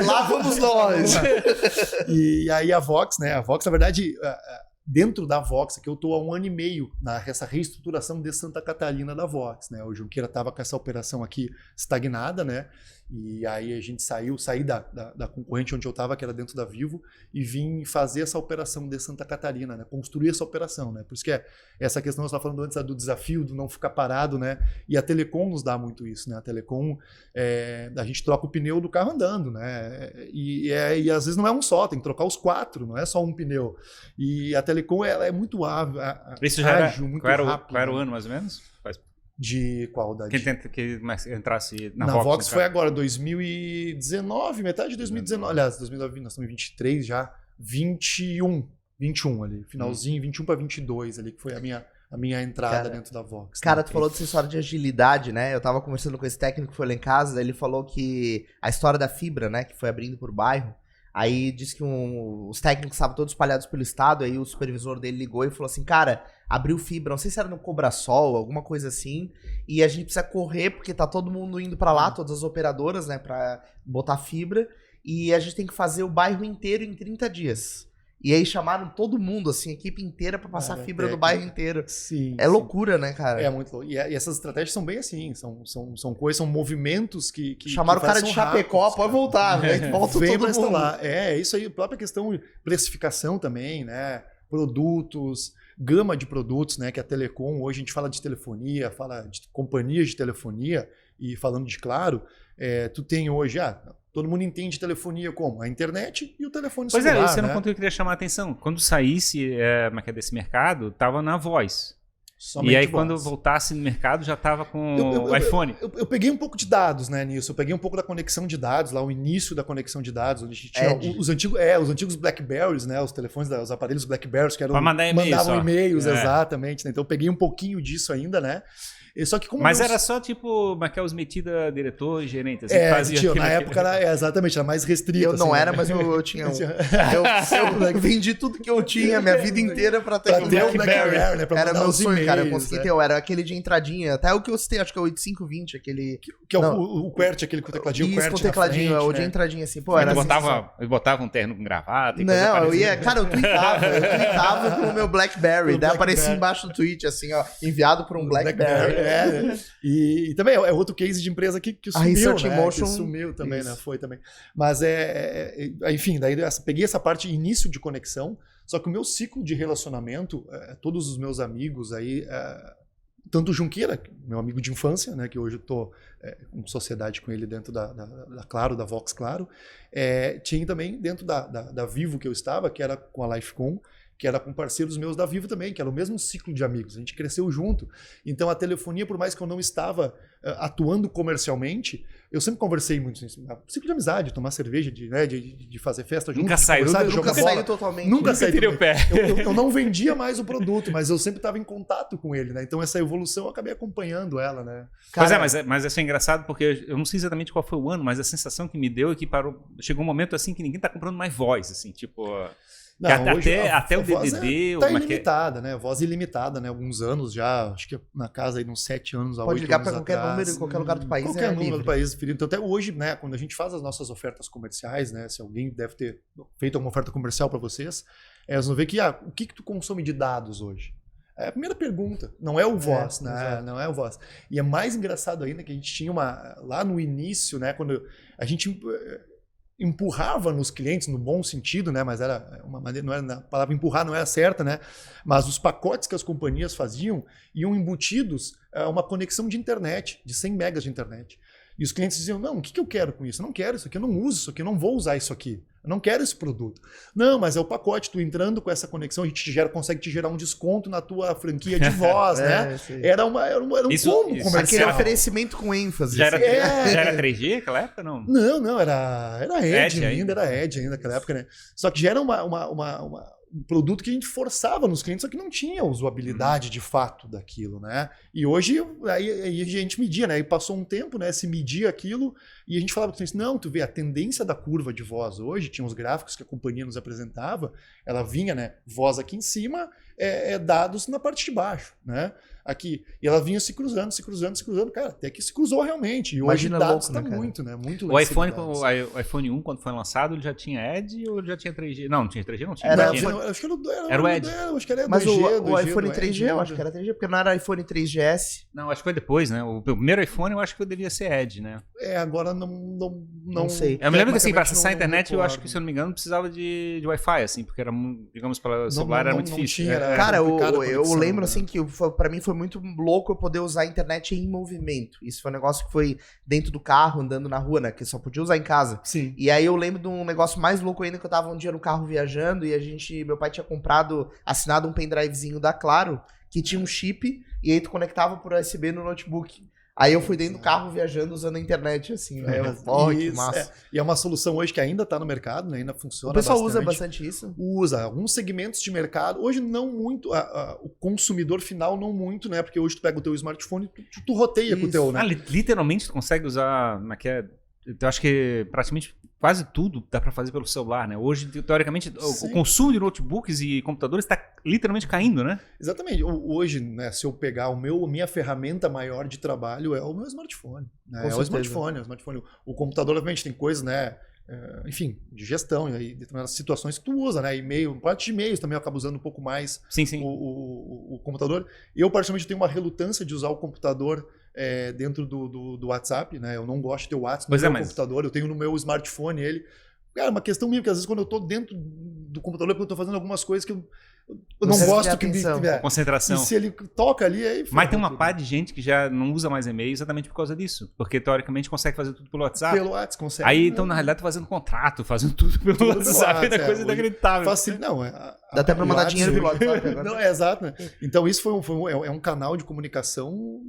lá vamos nós. E aí a Vox, né? A Vox, na verdade, dentro da Vox, que eu estou há 1 ano e meio nessa reestruturação de Santa Catarina da Vox, né? O Junqueira estava com essa operação aqui estagnada, né? E aí a gente saí da concorrente onde eu estava, que era dentro da Vivo, e vim fazer essa operação de Santa Catarina, né? Construir essa operação, né? Por isso que essa questão que eu estava falando antes do desafio, do não ficar parado, né? E a Telecom nos dá muito isso, né? A Telecom, a gente troca o pneu do carro andando, né? E às vezes não é um só, tem que trocar os 4, não é só um pneu. E a Telecom, ela é muito ágil, isso já muito rápido. Qual era o ano, mais ou menos? De qual? Que entrasse na Vox. Na Vox foi agora, 2019, metade de 2019. Aliás, 2019, nós estamos em 23 já. 21 ali. Finalzinho, 21 para 22 ali, que foi a minha entrada dentro da Vox. Cara, tu falou dessa história de agilidade, né? Eu tava conversando com esse técnico que foi lá em casa, daí ele falou que a história da fibra, né? Que foi abrindo por bairro. Aí disse que os técnicos estavam todos espalhados pelo estado, aí o supervisor dele ligou e falou assim, cara, abriu fibra, não sei se era no Cobrasol, alguma coisa assim, e a gente precisa correr porque tá todo mundo indo pra lá, todas as operadoras, né, pra botar fibra, e a gente tem que fazer o bairro inteiro em 30 dias. E aí chamaram todo mundo, assim, a equipe inteira pra passar fibra no bairro inteiro. Sim. Loucura, né, cara? É muito louco. E essas estratégias são bem assim, são coisas, são movimentos que chamaram o cara de Chapecó, rápidos, pode voltar, né? Volta Vem todo mundo. Lá. Isso aí, a própria questão de precificação também, né? Produtos, gama de produtos, né? Que a Telecom, hoje a gente fala de telefonia, fala de companhias de telefonia, e falando de Claro, tu tem hoje, todo mundo entende telefonia como a internet e o telefone celular. Pois isso é um ponto que eu queria chamar a atenção. Quando saísse desse mercado, tava na Voz. Somente e aí, quando voltasse no mercado, já estava com o iPhone. Eu peguei um pouco de dados, né, nisso. Eu peguei um pouco da conexão de dados, lá o início da conexão de dados, onde a gente tinha os antigos BlackBerrys, né, os telefones, os aparelhos BlackBerrys que eram mandavam e-mails, exatamente. Né, então eu peguei um pouquinho disso ainda, né. Só que mas era só tipo os metida diretor e gerente, assim, fazia na época era mais restrito. Eu não era, mas eu tinha eu vendi tudo que eu tinha minha vida inteira pra ter um BlackBerry, né? Pra mandar os e-mails, cara, eu consegui ter, era aquele de entradinha, até o que eu citei, acho que é o 8520, aquele... Que é o QWERTY, aquele com o tecladinho, isso, com o tecladinho, é o de entradinha, assim, pô, era eu botava um terno com gravata e não, eu ia, cara, eu tweetava com o meu BlackBerry, daí aparecia embaixo do tweet, assim, ó, enviado por um BlackBerry. E também é outro case de empresa que sumiu, né? Motion, que sumiu também, né? Foi também. Mas enfim, daí peguei essa parte início de conexão, só que o meu ciclo de relacionamento, todos os meus amigos aí, tanto o Junqueira, meu amigo de infância, né, que hoje eu tô em sociedade com ele dentro da Claro, da Vox Claro, tinha também dentro da Vivo que eu estava, que era com a Lifecom, que era com parceiros meus da Vivo também, que era o mesmo ciclo de amigos, a gente cresceu junto. Então a telefonia, por mais que eu não estava atuando comercialmente, eu sempre conversei muito nisso. Ciclo de amizade, tomar cerveja, de fazer festa junto. Nunca saiu, nunca saiu totalmente. Nunca tirei o pé. Eu não vendia mais o produto, mas eu sempre estava em contato com ele, né? Então essa evolução eu acabei acompanhando ela, né? Cara, pois mas isso é engraçado porque eu não sei exatamente qual foi o ano, mas a sensação que me deu é que chegou um momento assim que ninguém tá comprando mais voz, assim, tipo... Não, até o DDD... Tá ilimitada, né? Voz ilimitada, né? Alguns anos já, acho que na casa aí uns 7 anos a 8 anos pode ligar para qualquer atrás. número em qualquer lugar do país. Qualquer número livre. do país. Então até hoje, né? Quando a gente faz as nossas ofertas comerciais, né? Se alguém deve ter feito alguma oferta comercial para vocês, eles vão ver que o que tu consome de dados hoje? É a primeira pergunta, não é o voz, né? Exato. Não é o voz. E é mais engraçado ainda que a gente tinha lá no início, né? Quando a gente empurrava nos clientes no bom sentido, né? Mas era uma maneira, não era, a palavra empurrar não era certa, né? Mas os pacotes que as companhias faziam iam embutidos uma conexão de internet, de 100 megas de internet. E os clientes diziam, não, o que eu quero com isso? Eu não quero isso aqui, eu não uso isso aqui, eu não vou usar isso aqui. Eu não quero esse produto. Não, mas é o pacote, tu entrando com essa conexão, a gente consegue te gerar um desconto na tua franquia de voz, né? Era um combo comercial. Aquele oferecimento com ênfase. Já era 3G naquela época, não? Não, era Edge ainda, era Edge ainda naquela época, né? Só que já era um produto que a gente forçava nos clientes, só que não tinha usabilidade de fato daquilo, né? E hoje aí a gente media, né? E passou um tempo, né? Se media aquilo e a gente falava para os clientes, não, tu vê, a tendência da curva de voz hoje, tinha os gráficos que a companhia nos apresentava, ela vinha, né? Voz aqui em cima, dados na parte de baixo, né? Aqui. E ela vinha se cruzando, cara, até que se cruzou realmente. E hoje dados tá muito, né? Muito o iPhone 1, quando foi lançado, ele já tinha Edge ou ele já tinha 3G? Não tinha 3G, não tinha. Acho que era o Edge. Acho que era mas 2G, o iPhone 3G, eu acho que era 3G, porque não era iPhone 3GS. Não, acho que foi depois, né? O primeiro iPhone eu acho que devia ser Edge, né? Agora não sei. Eu me lembro que assim, para acessar a internet, eu acho que, se eu não me engano, precisava de Wi-Fi, assim, porque era, digamos, para celular era muito difícil. Cara, eu lembro, assim, que pra mim foi muito louco eu poder usar a internet em movimento. Isso foi um negócio que foi dentro do carro, andando na rua, né? Que eu só podia usar em casa. Sim. E aí eu lembro de um negócio mais louco ainda, que eu tava um dia no carro viajando e meu pai tinha assinado um pendrivezinho da Claro, que tinha um chip, e aí tu conectava por USB no notebook. Aí eu fui dentro do carro viajando usando a internet, assim, né? Que massa. E é uma solução hoje que ainda está no mercado, né? Ainda funciona bastante. O pessoal usa bastante isso? Usa. Alguns segmentos de mercado. Hoje não muito. O consumidor final não muito, né? Porque hoje tu pega o teu smartphone e tu roteia isso com o teu, né? Literalmente tu consegue usar... Eu acho que praticamente quase tudo dá para fazer pelo celular, né? Hoje, teoricamente, o consumo de notebooks e computadores está literalmente caindo, né? Exatamente. Hoje, né, se eu pegar a minha ferramenta maior de trabalho é o meu smartphone. Né? O smartphone. O computador, obviamente, tem coisas, né? Enfim, de gestão, e aí determinadas situações que tu usa, né? E-mail, parte de e-mails também eu acabo usando um pouco mais o computador. Eu, particularmente, tenho uma relutância de usar o computador dentro do WhatsApp, né? Eu não gosto de ter o WhatsApp no meu computador, eu tenho no meu smartphone ele. Cara, uma questão minha, porque às vezes quando eu tô dentro do computador, porque eu tô fazendo algumas coisas que eu não gosto que concentração. E se ele toca ali, aí... Mas tem uma par de gente que já não usa mais e-mail exatamente por causa disso. Porque, teoricamente, consegue fazer tudo pelo WhatsApp. Pelo WhatsApp, consegue. Aí, então, na realidade, tô fazendo contrato, fazendo tudo pelo WhatsApp. É coisa inacreditável. Dá até pra mandar dinheiro pelo WhatsApp agora. Não, exato, né? Então, isso é um canal de comunicação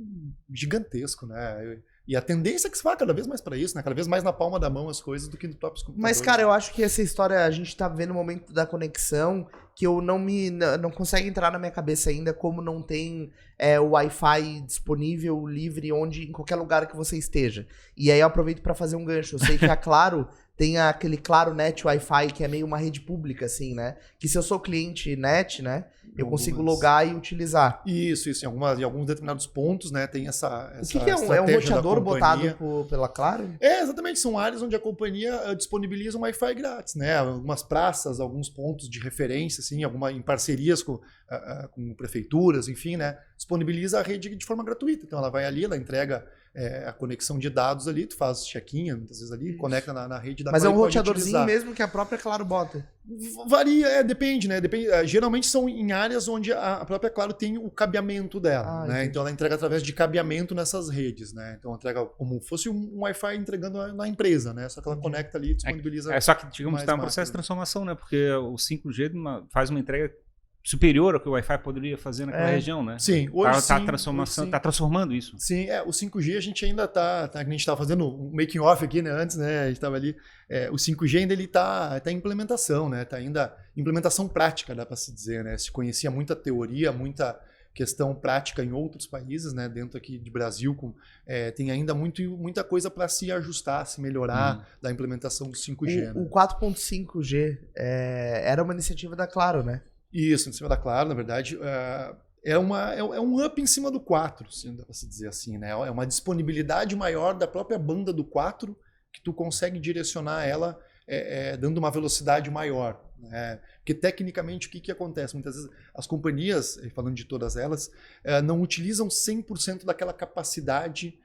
gigantesco, né? E a tendência é que se vá cada vez mais para isso, né? Cada vez mais na palma da mão as coisas do que no próprio computador. Mas, cara, eu acho que essa história, a gente tá vendo o momento da conexão, que eu não consegue entrar na minha cabeça ainda como não tem o Wi-Fi disponível, livre, em qualquer lugar que você esteja. E aí eu aproveito para fazer um gancho. Eu sei que a Claro tem aquele Claro Net Wi-Fi, que é meio uma rede pública, assim, né? Que se eu sou cliente net, né? Eu consigo logar e utilizar. Isso. Em alguns determinados pontos, né? Tem essa O que é um roteador botado pela Claro? Exatamente. São áreas onde a companhia disponibiliza um Wi-Fi grátis, né? Algumas praças, alguns pontos de referência, assim, em parcerias com prefeituras, enfim, né? Disponibiliza a rede de forma gratuita. Então ela vai ali, ela entrega a conexão de dados ali, tu faz check-in, muitas vezes ali, conecta na rede da Mas é um pode roteadorzinho utilizar. mesmo que a própria Claro bota. Varia, depende, né? Geralmente são em áreas onde a própria Claro tem o cabeamento dela, né? Entendi. Então ela entrega através de cabeamento nessas redes, né? Então ela entrega como fosse um Wi-Fi entregando na empresa, né? Só que ela conecta ali e disponibiliza. Só que, digamos, está um processo de transformação, né? Porque o 5G faz uma entrega superior ao que o Wi-Fi poderia fazer naquela região, né? Sim, hoje tá transformando isso. Sim, o 5G a gente ainda a gente estava fazendo um making off aqui, né, antes, né, a gente estava ali, o 5G ainda ele tá em implementação, né, tá ainda implementação prática, dá para se dizer, né, se conhecia muita teoria, muita questão prática em outros países, né, dentro aqui de Brasil, tem ainda muita coisa para se ajustar, se melhorar da implementação do 5G. O 4.5G era uma iniciativa da Claro, né? Isso, em cima da Claro, na verdade, é um up em cima do 4, se dá para se dizer assim, né? É uma disponibilidade maior da própria banda do 4 que tu consegue direcionar ela dando uma velocidade maior, né? Porque tecnicamente o que acontece? Muitas vezes as companhias, falando de todas elas, não utilizam 100% daquela capacidade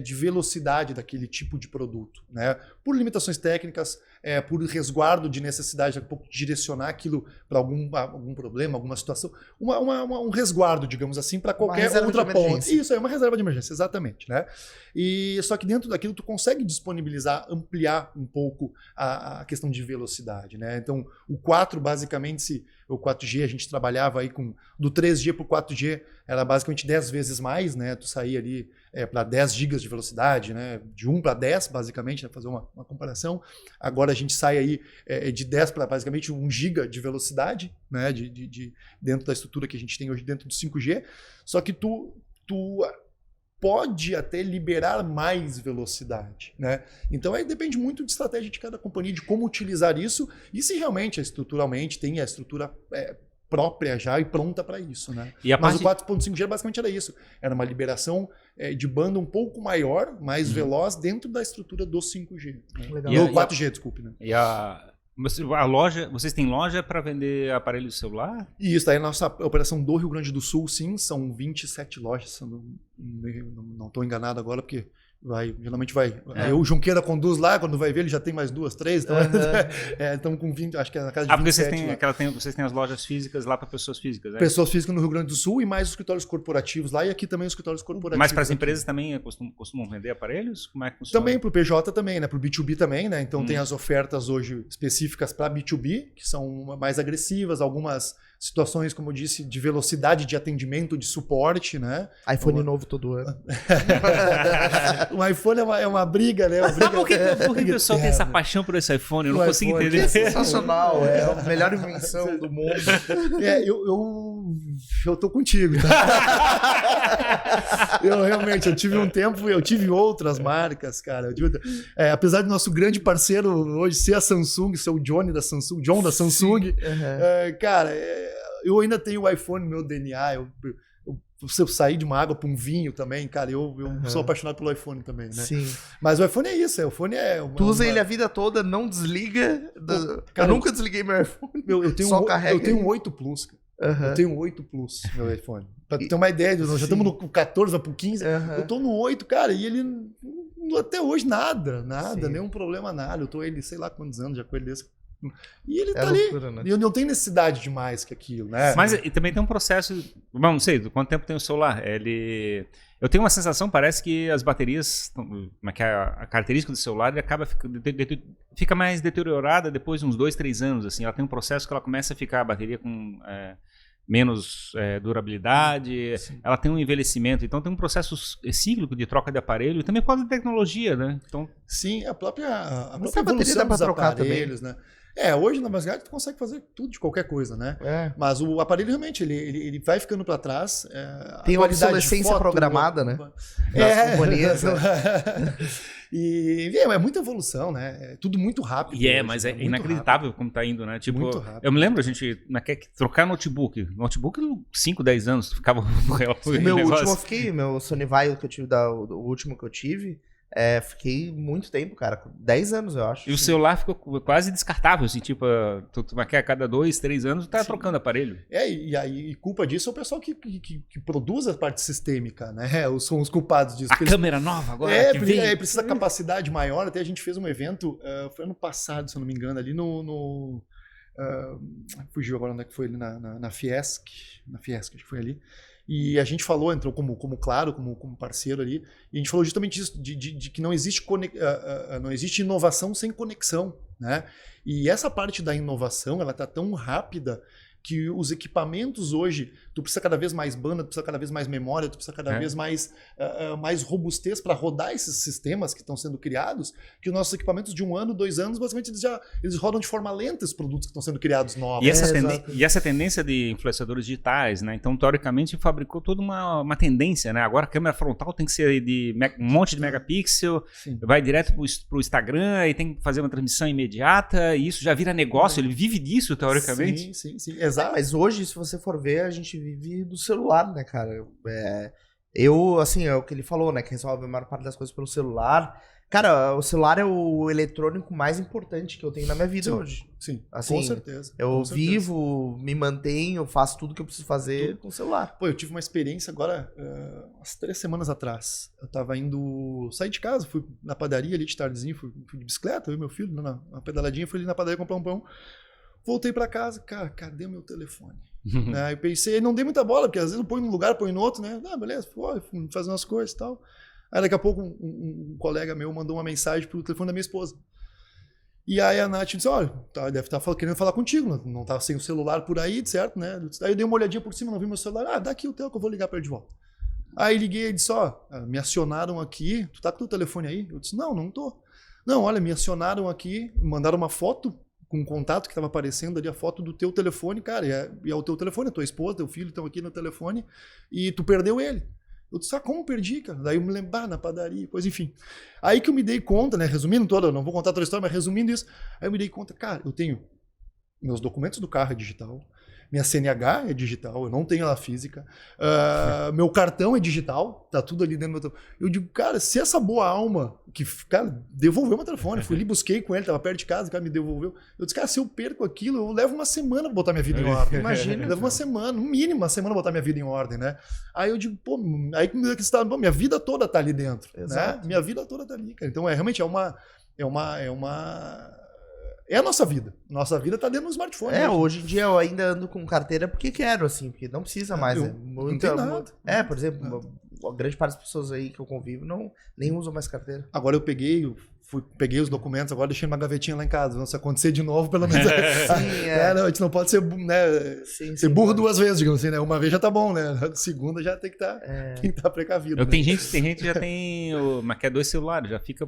de velocidade daquele tipo de produto, né? Por limitações técnicas, por resguardo de necessidade de direcionar aquilo para algum problema, alguma situação, um resguardo, digamos assim, para qualquer outra ponte. Isso é uma reserva de emergência, exatamente, né? E só que dentro daquilo tu consegue disponibilizar, ampliar um pouco a questão de velocidade, né? Então o 4 basicamente, o 4G a gente trabalhava aí do 3G para o 4G era basicamente 10 vezes mais, né? Tu saía ali para 10 gigas de velocidade, né? De 1 para 10 basicamente, né? Fazer uma comparação. Agora a gente sai aí de 10 para basicamente 1 giga de velocidade, né? Dentro da estrutura que a gente tem hoje dentro do 5G. Só que tu pode até liberar mais velocidade, né? Então aí depende muito de estratégia de cada companhia, de como utilizar isso e se realmente estruturalmente tem a estrutura própria já e pronta para isso, né? Mas o 4.5G basicamente era isso, era uma liberação de banda um pouco maior, mais veloz dentro da estrutura do 5G. Né? Legal. Do 4G, desculpe, né? E a loja, vocês têm loja para vender aparelho de celular? Isso, daí a nossa operação do Rio Grande do Sul, sim, são 27 lojas, se eu não estou enganado agora, porque geralmente vai. O Junqueira conduz lá, quando vai ver, ele já tem mais 2, 3. Então, estamos com 20, acho que é na casa de 27. Porque vocês têm as lojas físicas lá para pessoas físicas, né? Pessoas físicas no Rio Grande do Sul e mais os escritórios corporativos lá, e aqui também os escritórios corporativos. Mas para as empresas também costumam vender aparelhos? Como é que funciona? Também para o PJ também, né? Para o B2B também, né? Então tem as ofertas hoje específicas para B2B, que são mais agressivas, algumas situações, como eu disse, de velocidade de atendimento, de suporte, né? iPhone novo todo ano. O iPhone é uma briga, né? Por que o pessoal tem essa paixão por esse iPhone? Eu não consigo entender. É sensacional, é a melhor invenção do mundo. Eu tô contigo, tá? Eu tive um tempo, eu tive outras marcas, cara. Apesar do nosso grande parceiro hoje ser a Samsung, ser o John da Samsung, cara, eu ainda tenho o iPhone no meu DNA, se eu sair de uma água para um vinho também, cara, eu sou apaixonado pelo iPhone também, né? Sim. Mas o iPhone é isso, Tu usa ele a vida toda, não desliga. Cara, eu nunca desliguei meu iPhone. Eu tenho um 8 Plus, cara. Eu tenho um 8 Plus, meu iPhone. Pra ter uma ideia, nós já estamos no 14, vai pro 15. Eu tô no 8, cara, e ele até hoje nada, nenhum problema, nada. Eu tô ele, sei lá quantos anos já com ele desse. E ele tá loucura, ali. Né? E eu não tenho necessidade de mais que aquilo, né? Mas e também tem um processo. Bom, não sei, quanto tempo tem o celular? Eu tenho uma sensação, parece que as baterias, a característica do celular, ele acaba fica mais deteriorada depois de uns 2, 3 anos. Assim. Ela tem um processo que ela começa a ficar a bateria com menos durabilidade, ela tem um envelhecimento, então tem um processo cíclico de troca de aparelho e também por causa da tecnologia, né? Então, sim, a própria bateria dá pra trocar aparelhos, também. Né? Hoje na verdade tu consegue fazer tudo de qualquer coisa, né? Mas o aparelho realmente ele vai ficando para trás. Tem uma obsolescência programada, né? Das companhias. E é muita evolução, né? É tudo muito rápido. E hoje, mas é muito inacreditável rápido. como tá indo, né? Tipo, Muito rápido. eu me lembro, a gente quer trocar notebook. Notebook, 5, 10 anos, ficava Meu Sony Vaio que eu tive, o último que eu tive, fiquei muito tempo, cara. 10 anos, eu acho. E o celular ficou quase descartável, assim, tipo, tu quer a cada 2, 3 anos, tu tá trocando aparelho. E culpa disso é o pessoal que produz a parte sistêmica, né? São os culpados disso. A câmera nova agora que vem. Precisa de capacidade maior. Até a gente fez um evento, foi ano passado, se eu não me engano, ali fugiu agora onde é que foi, ali na Fiesc. Na Fiesc, acho que foi ali. E a gente falou, entrou como Claro, como parceiro ali, e a gente falou justamente disso, de que não existe inovação sem conexão, né? E essa parte da inovação, ela está tão rápida que os equipamentos hoje, tu precisa cada vez mais banda, tu precisa cada vez mais memória, tu precisa cada vez mais robustez para rodar esses sistemas que estão sendo criados, que os nossos equipamentos de 1 ano, 2 anos, basicamente eles rodam de forma lenta esses produtos que estão sendo criados novos. E essa tendência de influenciadores digitais, né? Então, teoricamente, fabricou toda uma tendência, né? Agora a câmera frontal tem que ser de um monte de megapixel, vai direto pro Instagram e tem que fazer uma transmissão imediata, e isso já vira negócio, ele vive disso, teoricamente. Sim, exato. Mas hoje, se você for ver, a gente vive do celular, né, cara? Assim, é o que ele falou, né? Que resolve a maior parte das coisas pelo celular. Cara, o celular é o eletrônico mais importante que eu tenho na minha vida hoje. Sim, assim, com certeza. Eu vivo, me mantenho, faço tudo que eu preciso fazer com o celular. Pô, eu tive uma experiência agora, umas 3 semanas atrás. Eu tava saí de casa, fui na padaria ali de tardezinho, fui de bicicleta, eu e meu filho, uma pedaladinha, fui ali na padaria comprar um pão. Voltei pra casa, cara, cadê meu telefone? Né? Eu pensei, não dei muita bola, porque às vezes eu ponho num lugar, ponho no outro, né? Beleza, fui fazer umas coisas e tal. Aí daqui a pouco um colega meu mandou uma mensagem pro telefone da minha esposa. E aí a Nath disse, olha, deve estar querendo falar contigo, não tá sem o celular por aí, certo, né? Aí eu dei uma olhadinha por cima, não vi meu celular, dá aqui o teu que eu vou ligar pra ele de volta. Aí liguei e disse, me acionaram aqui, tu tá com o teu telefone aí? Eu disse, não tô. Não, olha, me acionaram aqui, mandaram uma foto com um contato que estava aparecendo ali, a foto do teu telefone, cara, e é o teu telefone, a tua esposa, teu filho estão aqui no telefone, e tu perdeu ele. Eu disse, como perdi, cara? Daí eu me lembro, na padaria, coisa, enfim. Aí que eu me dei conta, né, resumindo toda, não vou contar toda a história, mas resumindo isso, aí eu me dei conta, cara, eu tenho meus documentos do carro é digital, minha CNH é digital, eu não tenho ela física, meu cartão é digital, tá tudo ali dentro do meu telefone. Eu digo, cara, se essa boa alma, que, cara, devolveu meu telefone, fui ali, busquei com ele, tava perto de casa, o cara me devolveu. Eu disse, cara, se eu perco aquilo, eu levo uma semana pra botar minha vida em ordem. Imagina, eu levo uma semana, no mínimo uma semana pra botar minha vida em ordem, né? Aí eu digo, minha vida toda tá ali dentro, né? Minha vida toda tá ali, cara. Então, realmente é a nossa vida. Nossa vida tá dentro do smartphone. Hoje em dia eu ainda ando com carteira porque quero, assim, porque não precisa mais. Não tem nada. Por exemplo, a grande parte das pessoas aí que eu convivo nem usam mais carteira. Agora eu peguei os documentos, agora deixei numa gavetinha lá em casa. Se acontecer de novo, pelo menos. A gente não pode ser, né, ser burro 2 vezes, digamos assim, né? Uma vez já tá bom, né? A segunda já tem que estar precavido. Tem gente que já tem mas quer 2 celulares, já fica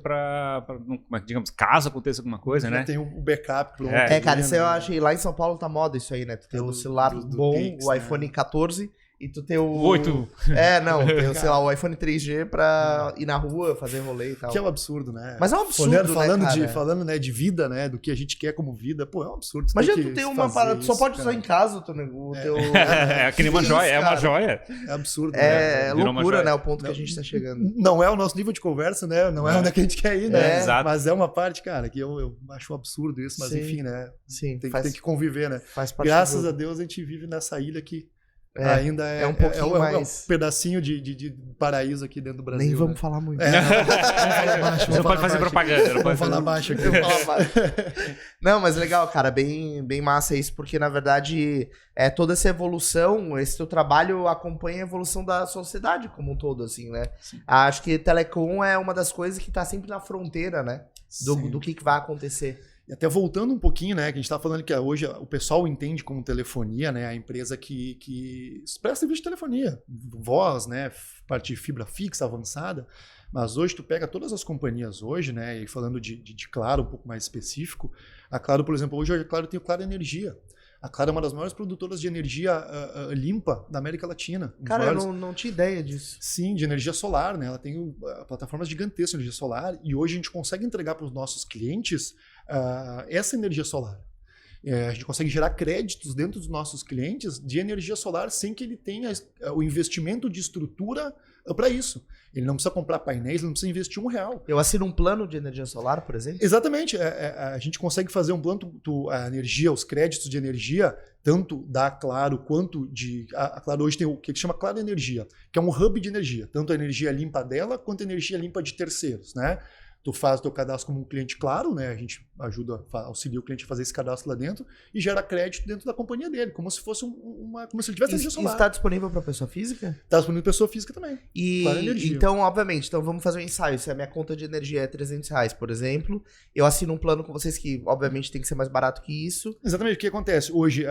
digamos, caso aconteça alguma coisa, né? Tem o backup pronto. Cara, isso eu acho que lá em São Paulo tá moda isso aí, né? Tu tem o celular bom, Pix, o iPhone 14... E tu tem o... 8. Tem sei lá, o iPhone 3G pra ir na rua, fazer rolê e tal. Que é um absurdo, né? Mas é um absurdo, falando, né, de vida, né? Do que a gente quer como vida. Pô, é um absurdo. Imagina tu ter uma parada, tu só pode usar em casa o teu... É que nem uma joia, é uma joia. É absurdo. É loucura, né? O ponto que a gente tá chegando. Não é o nosso nível de conversa, né? Não é onde a gente quer ir, né? Exato. Mas é uma parte, cara, que eu acho um absurdo isso. Mas enfim, né? Sim, tem que conviver, né? Faz parte. Graças a Deus a gente vive nessa ilha que ainda um pouquinho mais... um pedacinho de paraíso aqui dentro do Brasil. Nem vamos falar muito. Não pode fazer propaganda. Vamos falar baixo aqui. Não, mas legal, cara. Bem massa isso, porque na verdade toda essa evolução, esse teu trabalho acompanha a evolução da sociedade como um todo, assim, né? Sim. Acho que telecom é uma das coisas que tá sempre na fronteira, né? Do que vai acontecer. E até voltando um pouquinho, né, que a gente está falando que hoje o pessoal entende como telefonia, né, a empresa que presta serviço de telefonia, voz, né, parte de fibra fixa avançada, mas hoje tu pega todas as companhias hoje, né, e falando de Claro um pouco mais específico, a Claro, por exemplo, hoje a Claro tem o Claro Energia. A Claro é uma das maiores produtoras de energia limpa da América Latina. Cara, eu não tinha ideia disso. Sim, de energia solar, né? Ela tem plataformas gigantescas de energia solar e hoje a gente consegue entregar para os nossos clientes essa energia solar. A gente consegue gerar créditos dentro dos nossos clientes de energia solar sem que ele tenha o investimento de estrutura para isso. Ele não precisa comprar painéis, ele não precisa investir R$1. Eu assino um plano de energia solar, por exemplo? Exatamente. A gente consegue fazer um plano, a energia, os créditos de energia, tanto da Claro quanto de... A Claro hoje tem o que se chama Claro Energia, que é um hub de energia, tanto a energia limpa dela quanto a energia limpa de terceiros, né? Tu faz o teu cadastro como um cliente Claro, né? A gente auxilia o cliente a fazer esse cadastro lá dentro e gera crédito dentro da companhia dele, como se fosse como se ele tivesse energia solar. Isso está disponível para pessoa física? Está disponível para pessoa física também. Claro Energia. Então, obviamente, vamos fazer um ensaio. Se a minha conta de energia é R$300, por exemplo, eu assino um plano com vocês que, obviamente, tem que ser mais barato que isso. Exatamente. O que acontece? Hoje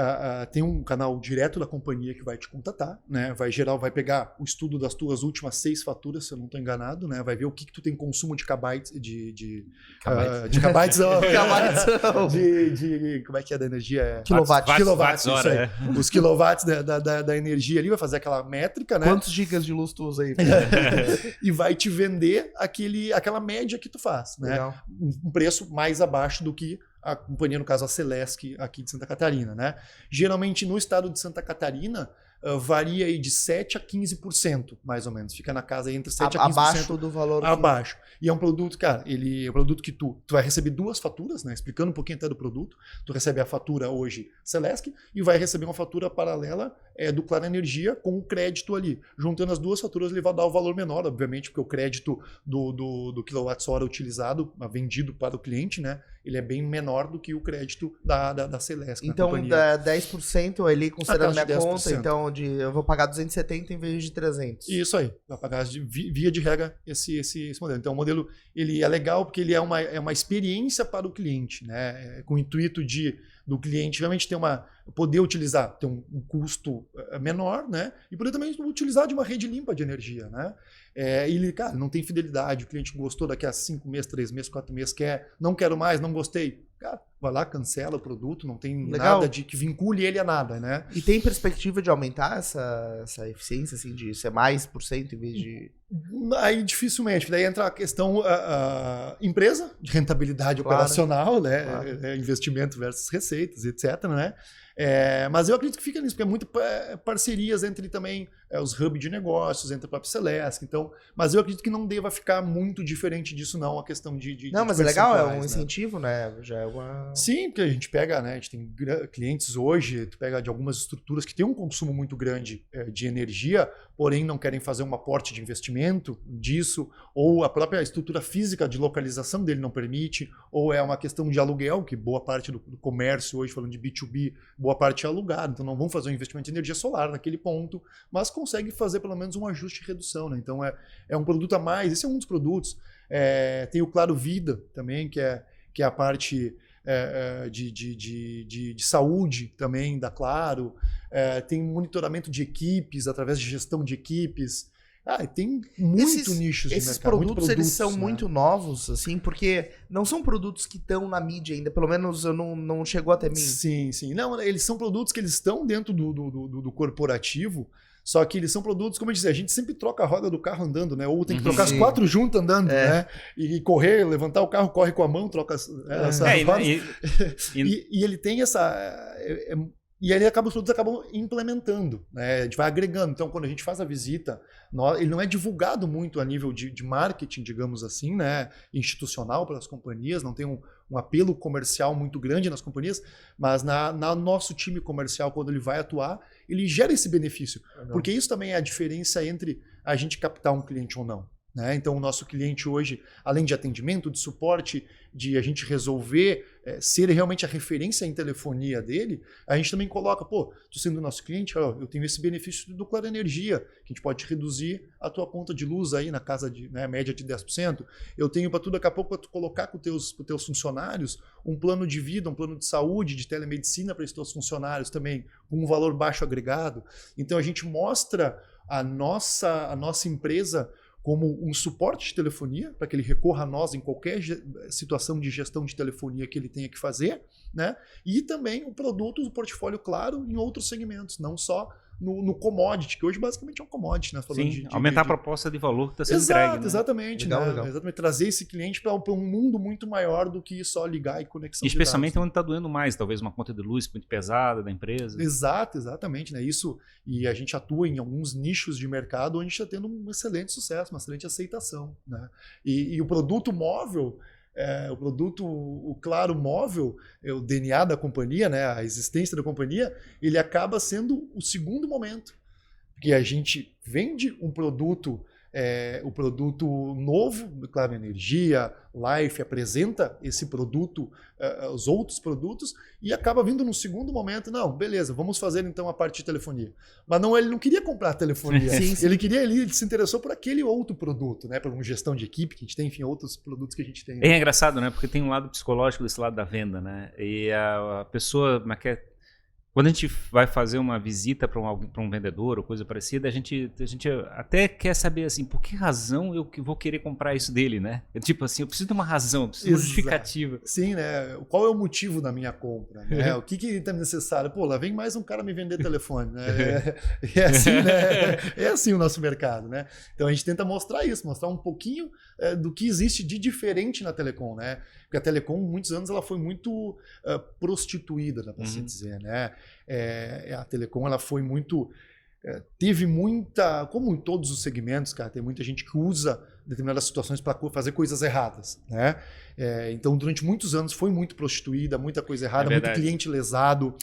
tem um canal direto da companhia que vai te contatar, né? Vai pegar o estudo das tuas últimas 6 faturas, se eu não estou enganado, né? Vai ver o que tu tem consumo de kbytes, de kbytes, como é que é da energia? Quilowatts, isso aí. Os quilowatts da energia ali, vai fazer aquela métrica, né? Quantos gigas de luz tu usa aí? E vai te vender aquela média que tu faz, né? Legal. Um preço mais abaixo do que a companhia, no caso a Celesc, aqui de Santa Catarina, né? Geralmente no estado de Santa Catarina, varia aí de 7% a 15%, mais ou menos. Fica na casa aí entre 7% a 15%. Abaixo do valor. Abaixo. E é um produto, cara, ele é um produto que tu vai receber 2 faturas, né? Explicando um pouquinho até do produto. Tu recebe a fatura hoje Celesc e vai receber uma fatura paralela do Claro Energia com o crédito ali. Juntando as 2 faturas, ele vai dar o valor menor, obviamente, porque o crédito do quilowatt-hora utilizado, vendido para o cliente, né? Ele é bem menor do que o crédito da Celesc. Então, 10% ali, considerando minha conta, então eu vou pagar 270 em vez de 300. Isso aí, vai pagar via de regra esse modelo. Então, o modelo ele é legal porque ele é uma experiência para o cliente, né? Com o intuito do cliente realmente poder utilizar, ter um custo menor, né? E poder também utilizar de uma rede limpa de energia, né? Ele, cara, não tem fidelidade, o cliente gostou daqui a 5 meses, 3 meses, 4 meses, não quero mais, não gostei. Cara, vai lá, cancela o produto, não tem nada que vincule ele a nada, né? E tem perspectiva de aumentar essa eficiência, assim, de ser mais por cento em vez de... Aí dificilmente, daí entra a questão empresa, de rentabilidade operacional, né? Claro. Investimento versus receitas, etc, né? Mas eu acredito que fica nisso, porque é muito parcerias entre também os hubs de negócios, entre a própria Celesc, então, mas eu acredito que não deva ficar muito diferente disso não, a questão de não, mas é legal, é um incentivo, né? Já é uma... Sim, porque a gente pega, né? A gente tem clientes hoje, tu pega de algumas estruturas que têm um consumo muito grande de energia, porém não querem fazer um aporte de investimento disso, ou a própria estrutura física de localização dele não permite, ou é uma questão de aluguel, que boa parte do comércio hoje, falando de B2B, boa parte é alugado, então não vão fazer um investimento em energia solar naquele ponto, mas consegue fazer pelo menos um ajuste de redução, né? Então é um produto a mais, esse é um dos produtos. Tem o Claro Vida também, que é a parte de saúde também da Claro, tem monitoramento de equipes através de gestão de equipes. Tem nichos de mercado. Esses produtos, eles são muito novos, assim, porque não são produtos que estão na mídia ainda, pelo menos não chegou até mim. Sim. Não, eles são produtos que eles estão dentro do corporativo, só que eles são produtos, como eu disse, a gente sempre troca a roda do carro andando, né? Ou tem que trocar as 4 juntas andando, né? E correr, levantar o carro, corre com a mão, troca as rodas. E ele tem essa... E aí os produtos acabam implementando, né? A gente vai agregando. Então, quando a gente faz a visita, ele não é divulgado muito a nível de marketing, digamos assim, né? Institucional para as companhias, não tem um apelo comercial muito grande nas companhias, mas no nosso time comercial, quando ele vai atuar, ele gera esse benefício. Porque isso também é a diferença entre a gente captar um cliente ou não. Né? Então, o nosso cliente hoje, além de atendimento, de suporte, de a gente resolver ser realmente a referência em telefonia dele, a gente também coloca, tu sendo nosso cliente, eu tenho esse benefício do Claro Energia, que a gente pode reduzir a tua conta de luz aí na casa de média de 10%. Eu tenho para tu, daqui a pouco, para tu colocar com os teus funcionários um plano de vida, um plano de saúde, de telemedicina para esses teus funcionários também, com um valor baixo agregado. Então, a gente mostra a nossa empresa como um suporte de telefonia, para que ele recorra a nós em qualquer situação de gestão de telefonia que ele tenha que fazer, né? E também o produto, o portfólio claro em outros segmentos, não só no commodity, que hoje basicamente é um commodity, né? Falando Sim, aumentar a proposta de valor que está sendo entregue, né? Exatamente, Legal, né? legal. Exatamente, trazer esse cliente para um mundo muito maior do que só ligar e conexão E especialmente de dados, onde está doendo mais, talvez uma conta de luz muito pesada da empresa. Exatamente, né? Isso, e a gente atua em alguns nichos de mercado onde está tendo um excelente sucesso, uma excelente aceitação, né? E o produto móvel, o Claro móvel, o DNA da companhia, né? A existência da companhia, ele acaba sendo o segundo momento, porque a gente vende um produto, o produto novo, Claro Energia, Life apresenta esse produto, os outros produtos, e acaba vindo no segundo momento, não, beleza, vamos fazer então a parte de telefonia. Mas não, ele não queria comprar a telefonia, Sim. ele se interessou por aquele outro produto, né, por uma gestão de equipe que a gente tem, enfim, outros produtos que a gente tem. É engraçado, né? Porque tem um lado psicológico desse lado da venda, né? E a pessoa quando a gente vai fazer uma visita para um vendedor ou coisa parecida, a gente até quer saber assim, por que razão eu vou querer comprar isso dele, né? Tipo assim, eu preciso de uma razão, eu preciso de uma justificativa. Sim, né? Qual é o motivo da minha compra? Né? O que está necessário? Pô, lá vem mais um cara me vender telefone, né? É assim, né? É assim o nosso mercado, né? Então a gente tenta mostrar isso, mostrar um pouquinho do que existe de diferente na telecom, né? Porque a telecom, muitos anos, ela foi muito prostituída, dá para se dizer, né? A telecom, ela foi muito... teve muita... Como em todos os segmentos, cara, tem muita gente que usa determinadas situações para fazer coisas erradas, né? Então, durante muitos anos, foi muito prostituída, muita coisa errada, muito cliente lesado,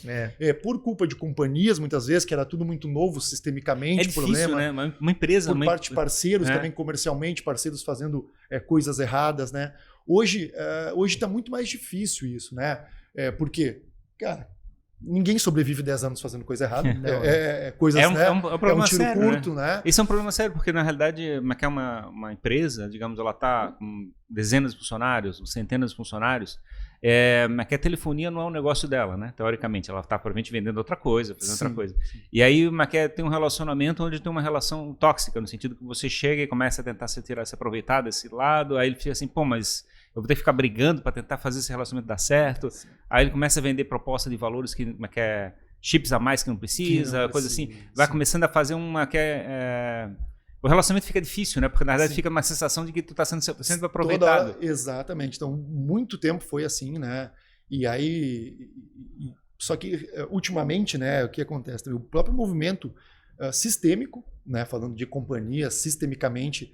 por culpa de companhias, muitas vezes, que era tudo muito novo sistemicamente. É difícil, problema, né? Uma empresa... Por parte de parceiros, também comercialmente, parceiros fazendo coisas erradas, né? Hoje está muito mais difícil isso, né? Porque, cara, ninguém sobrevive 10 anos fazendo coisa errada. Coisas, né? É um problema tiro sério, curto, né? Isso é um problema sério, porque na realidade uma empresa, digamos, ela está com dezenas de funcionários, centenas de funcionários, mas que a telefonia não é um negócio dela, né? Teoricamente, ela está provavelmente vendendo outra coisa, fazendo outra coisa. E aí tem um relacionamento onde tem uma relação tóxica, no sentido que você chega e começa a tentar se aproveitar desse lado, aí ele fica assim, pô, mas eu vou ter que ficar brigando para tentar fazer esse relacionamento dar certo. Aí ele começa a vender proposta de valores que chips a mais que não precisa, coisa assim. Vai começando a fazer o relacionamento fica difícil, né? Porque na verdade fica uma sensação de que tu está sendo aproveitado. Exatamente. Então, muito tempo foi assim, né? E aí... Só que, ultimamente, né, o que acontece? O próprio movimento sistêmico, né, falando de companhias, sistemicamente...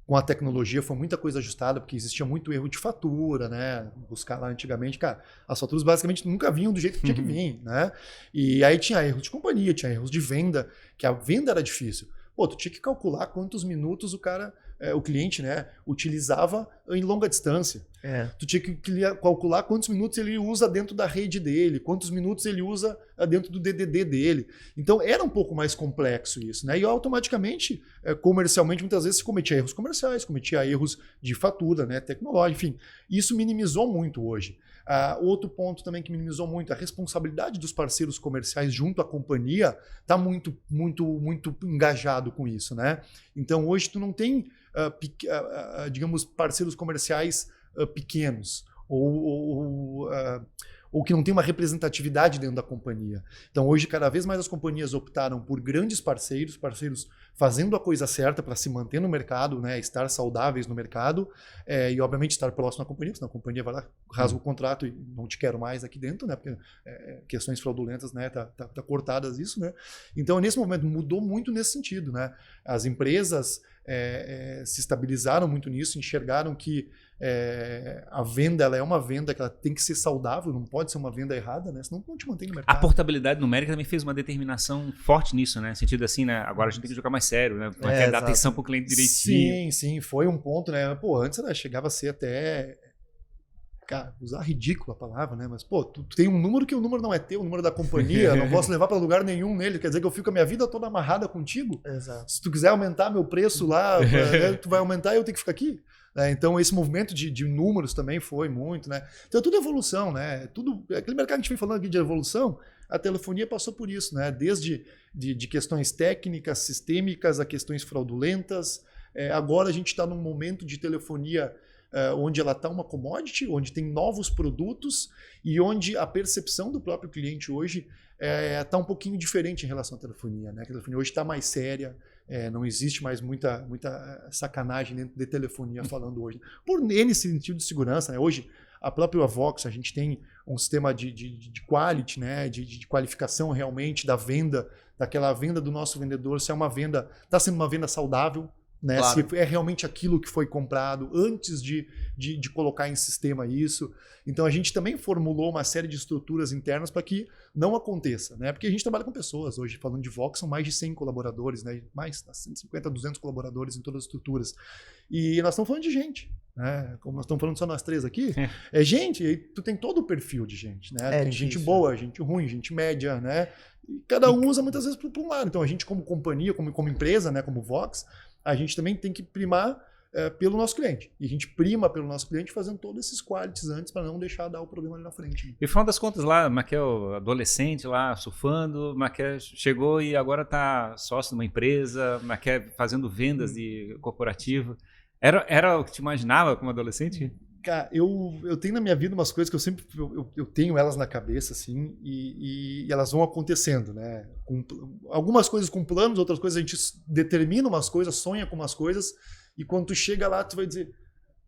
com a tecnologia foi muita coisa ajustada, porque existia muito erro de fatura, né? Buscar lá antigamente, cara, as faturas basicamente nunca vinham do jeito que tinha que vir, né? E aí tinha erros de companhia, tinha erros de venda, que a venda era difícil. Pô, tu tinha que calcular quantos minutos o cliente, né, utilizava em longa distância. Tu tinha que calcular quantos minutos ele usa dentro da rede dele, quantos minutos ele usa dentro do DDD dele. Então era um pouco mais complexo isso, né? E automaticamente, comercialmente, muitas vezes se cometia erros comerciais, cometia erros de fatura, né, tecnológica, enfim. Isso minimizou muito hoje. Outro ponto também que minimizou muito, a responsabilidade dos parceiros comerciais junto à companhia está muito, muito, muito engajado com isso, né? Então hoje tu não tem, digamos, parceiros comerciais pequenos ou que não tem uma representatividade dentro da companhia. Então hoje cada vez mais as companhias optaram por grandes parceiros fazendo a coisa certa para se manter no mercado, né, estar saudáveis no mercado e obviamente estar próximo à companhia, senão a companhia vai lá, rasga o contrato e não te quero mais aqui dentro, né, porque questões fraudulentas, né, tá cortadas isso, né. Então nesse momento mudou muito nesse sentido, né. As empresas se estabilizaram muito nisso, enxergaram que a venda ela é uma venda que ela tem que ser saudável, não pode ser uma venda errada, né? Senão não te mantém no mercado. A portabilidade numérica também fez uma determinação forte nisso, né? No sentido assim, né? Agora a gente tem que jogar mais sério, né? Dar atenção pro cliente direitinho. Sim, foi um ponto, né? Pô, antes chegava a ser até... Cara, usar ridículo a palavra, né? Mas, pô, tu tem um número que o número não é teu, o número da companhia, não posso levar para lugar nenhum nele, quer dizer que eu fico a minha vida toda amarrada contigo? Exato. Se tu quiser aumentar meu preço lá, tu vai aumentar e eu tenho que ficar aqui? Então, esse movimento de números também foi muito, né? Então, é tudo evolução, né? Aquele mercado que a gente vem falando aqui de evolução, a telefonia passou por isso, né? Desde de questões técnicas, sistêmicas, a questões fraudulentas. Agora a gente está num momento de telefonia onde ela está uma commodity, onde tem novos produtos e onde a percepção do próprio cliente hoje está um pouquinho diferente em relação à telefonia, né? A telefonia hoje está mais séria, não existe mais muita sacanagem dentro de telefonia falando hoje. Por N sentido de segurança, né? Hoje, a própria Vox, a gente tem um sistema de quality, né? de qualificação realmente da venda, daquela venda do nosso vendedor, se é uma venda, está sendo uma venda saudável, né? Claro. Se é realmente aquilo que foi comprado antes de colocar em sistema isso. Então a gente também formulou uma série de estruturas internas para que não aconteça, né? Porque a gente trabalha com pessoas hoje, falando de Vox, são mais de 100 colaboradores, né? Mais 150, 200 colaboradores em todas as estruturas. E nós estamos falando de gente, né? Como nós estamos falando só nós três aqui, é gente, e tu tem todo o perfil de gente, né? Tem gente boa, gente ruim, gente média, né? E cada um usa muitas vezes para um lado. Então a gente como companhia, como empresa, né? Como Vox, a gente também tem que primar pelo nosso cliente. E a gente prima pelo nosso cliente fazendo todos esses qualities antes para não deixar dar o problema ali na frente. E final das contas lá, Maquel, adolescente lá, surfando, Maquel chegou e agora está sócio de uma empresa, Maquel fazendo vendas de corporativo. Era o que te imaginava como adolescente? Cara, eu tenho na minha vida umas coisas que eu sempre eu tenho elas na cabeça, assim, e elas vão acontecendo, né? Algumas coisas com planos, outras coisas a gente determina umas coisas, sonha com umas coisas, e quando tu chega lá, tu vai dizer,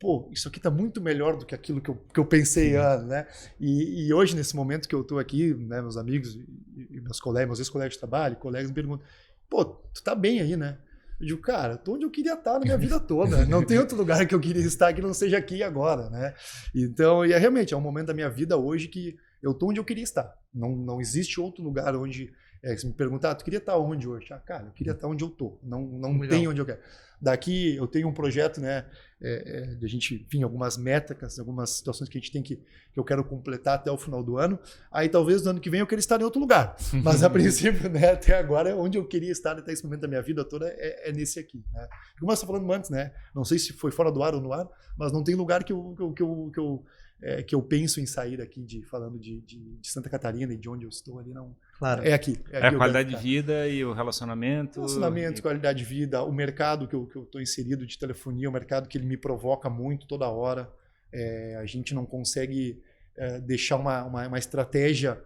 pô, isso aqui tá muito melhor do que aquilo que eu pensei antes, né? E hoje, nesse momento que eu tô aqui, né, meus amigos e meus colegas, meus ex-colegas de trabalho, colegas me perguntam, pô, tu tá bem aí, né? Eu digo, cara, tô onde eu queria estar na minha vida toda. Não tem outro lugar que eu queria estar que não seja aqui agora, né? Então, e realmente, é um momento da minha vida hoje que eu tô onde eu queria estar. Não existe outro lugar onde... se me perguntar, tu queria estar onde hoje? Cara, eu queria estar onde eu tô. Não tem onde eu quero. Daqui eu tenho um projeto, né? De a gente, enfim, algumas métricas, algumas situações que a gente tem que eu quero completar até o final do ano. Aí talvez no ano que vem eu queira estar em outro lugar. Mas a princípio, né, até agora, onde eu queria estar até esse momento da minha vida toda é nesse aqui. Né? Como eu estava falando antes, né? Não sei se foi fora do ar ou no ar, mas não tem lugar que eu penso em sair aqui falando de Santa Catarina e de onde eu estou ali, não. Claro. É aqui. A qualidade de vida e o relacionamento. Qualidade de vida, o mercado que eu estou inserido de telefonia, o mercado que ele me provoca muito toda hora. A gente não consegue deixar uma estratégia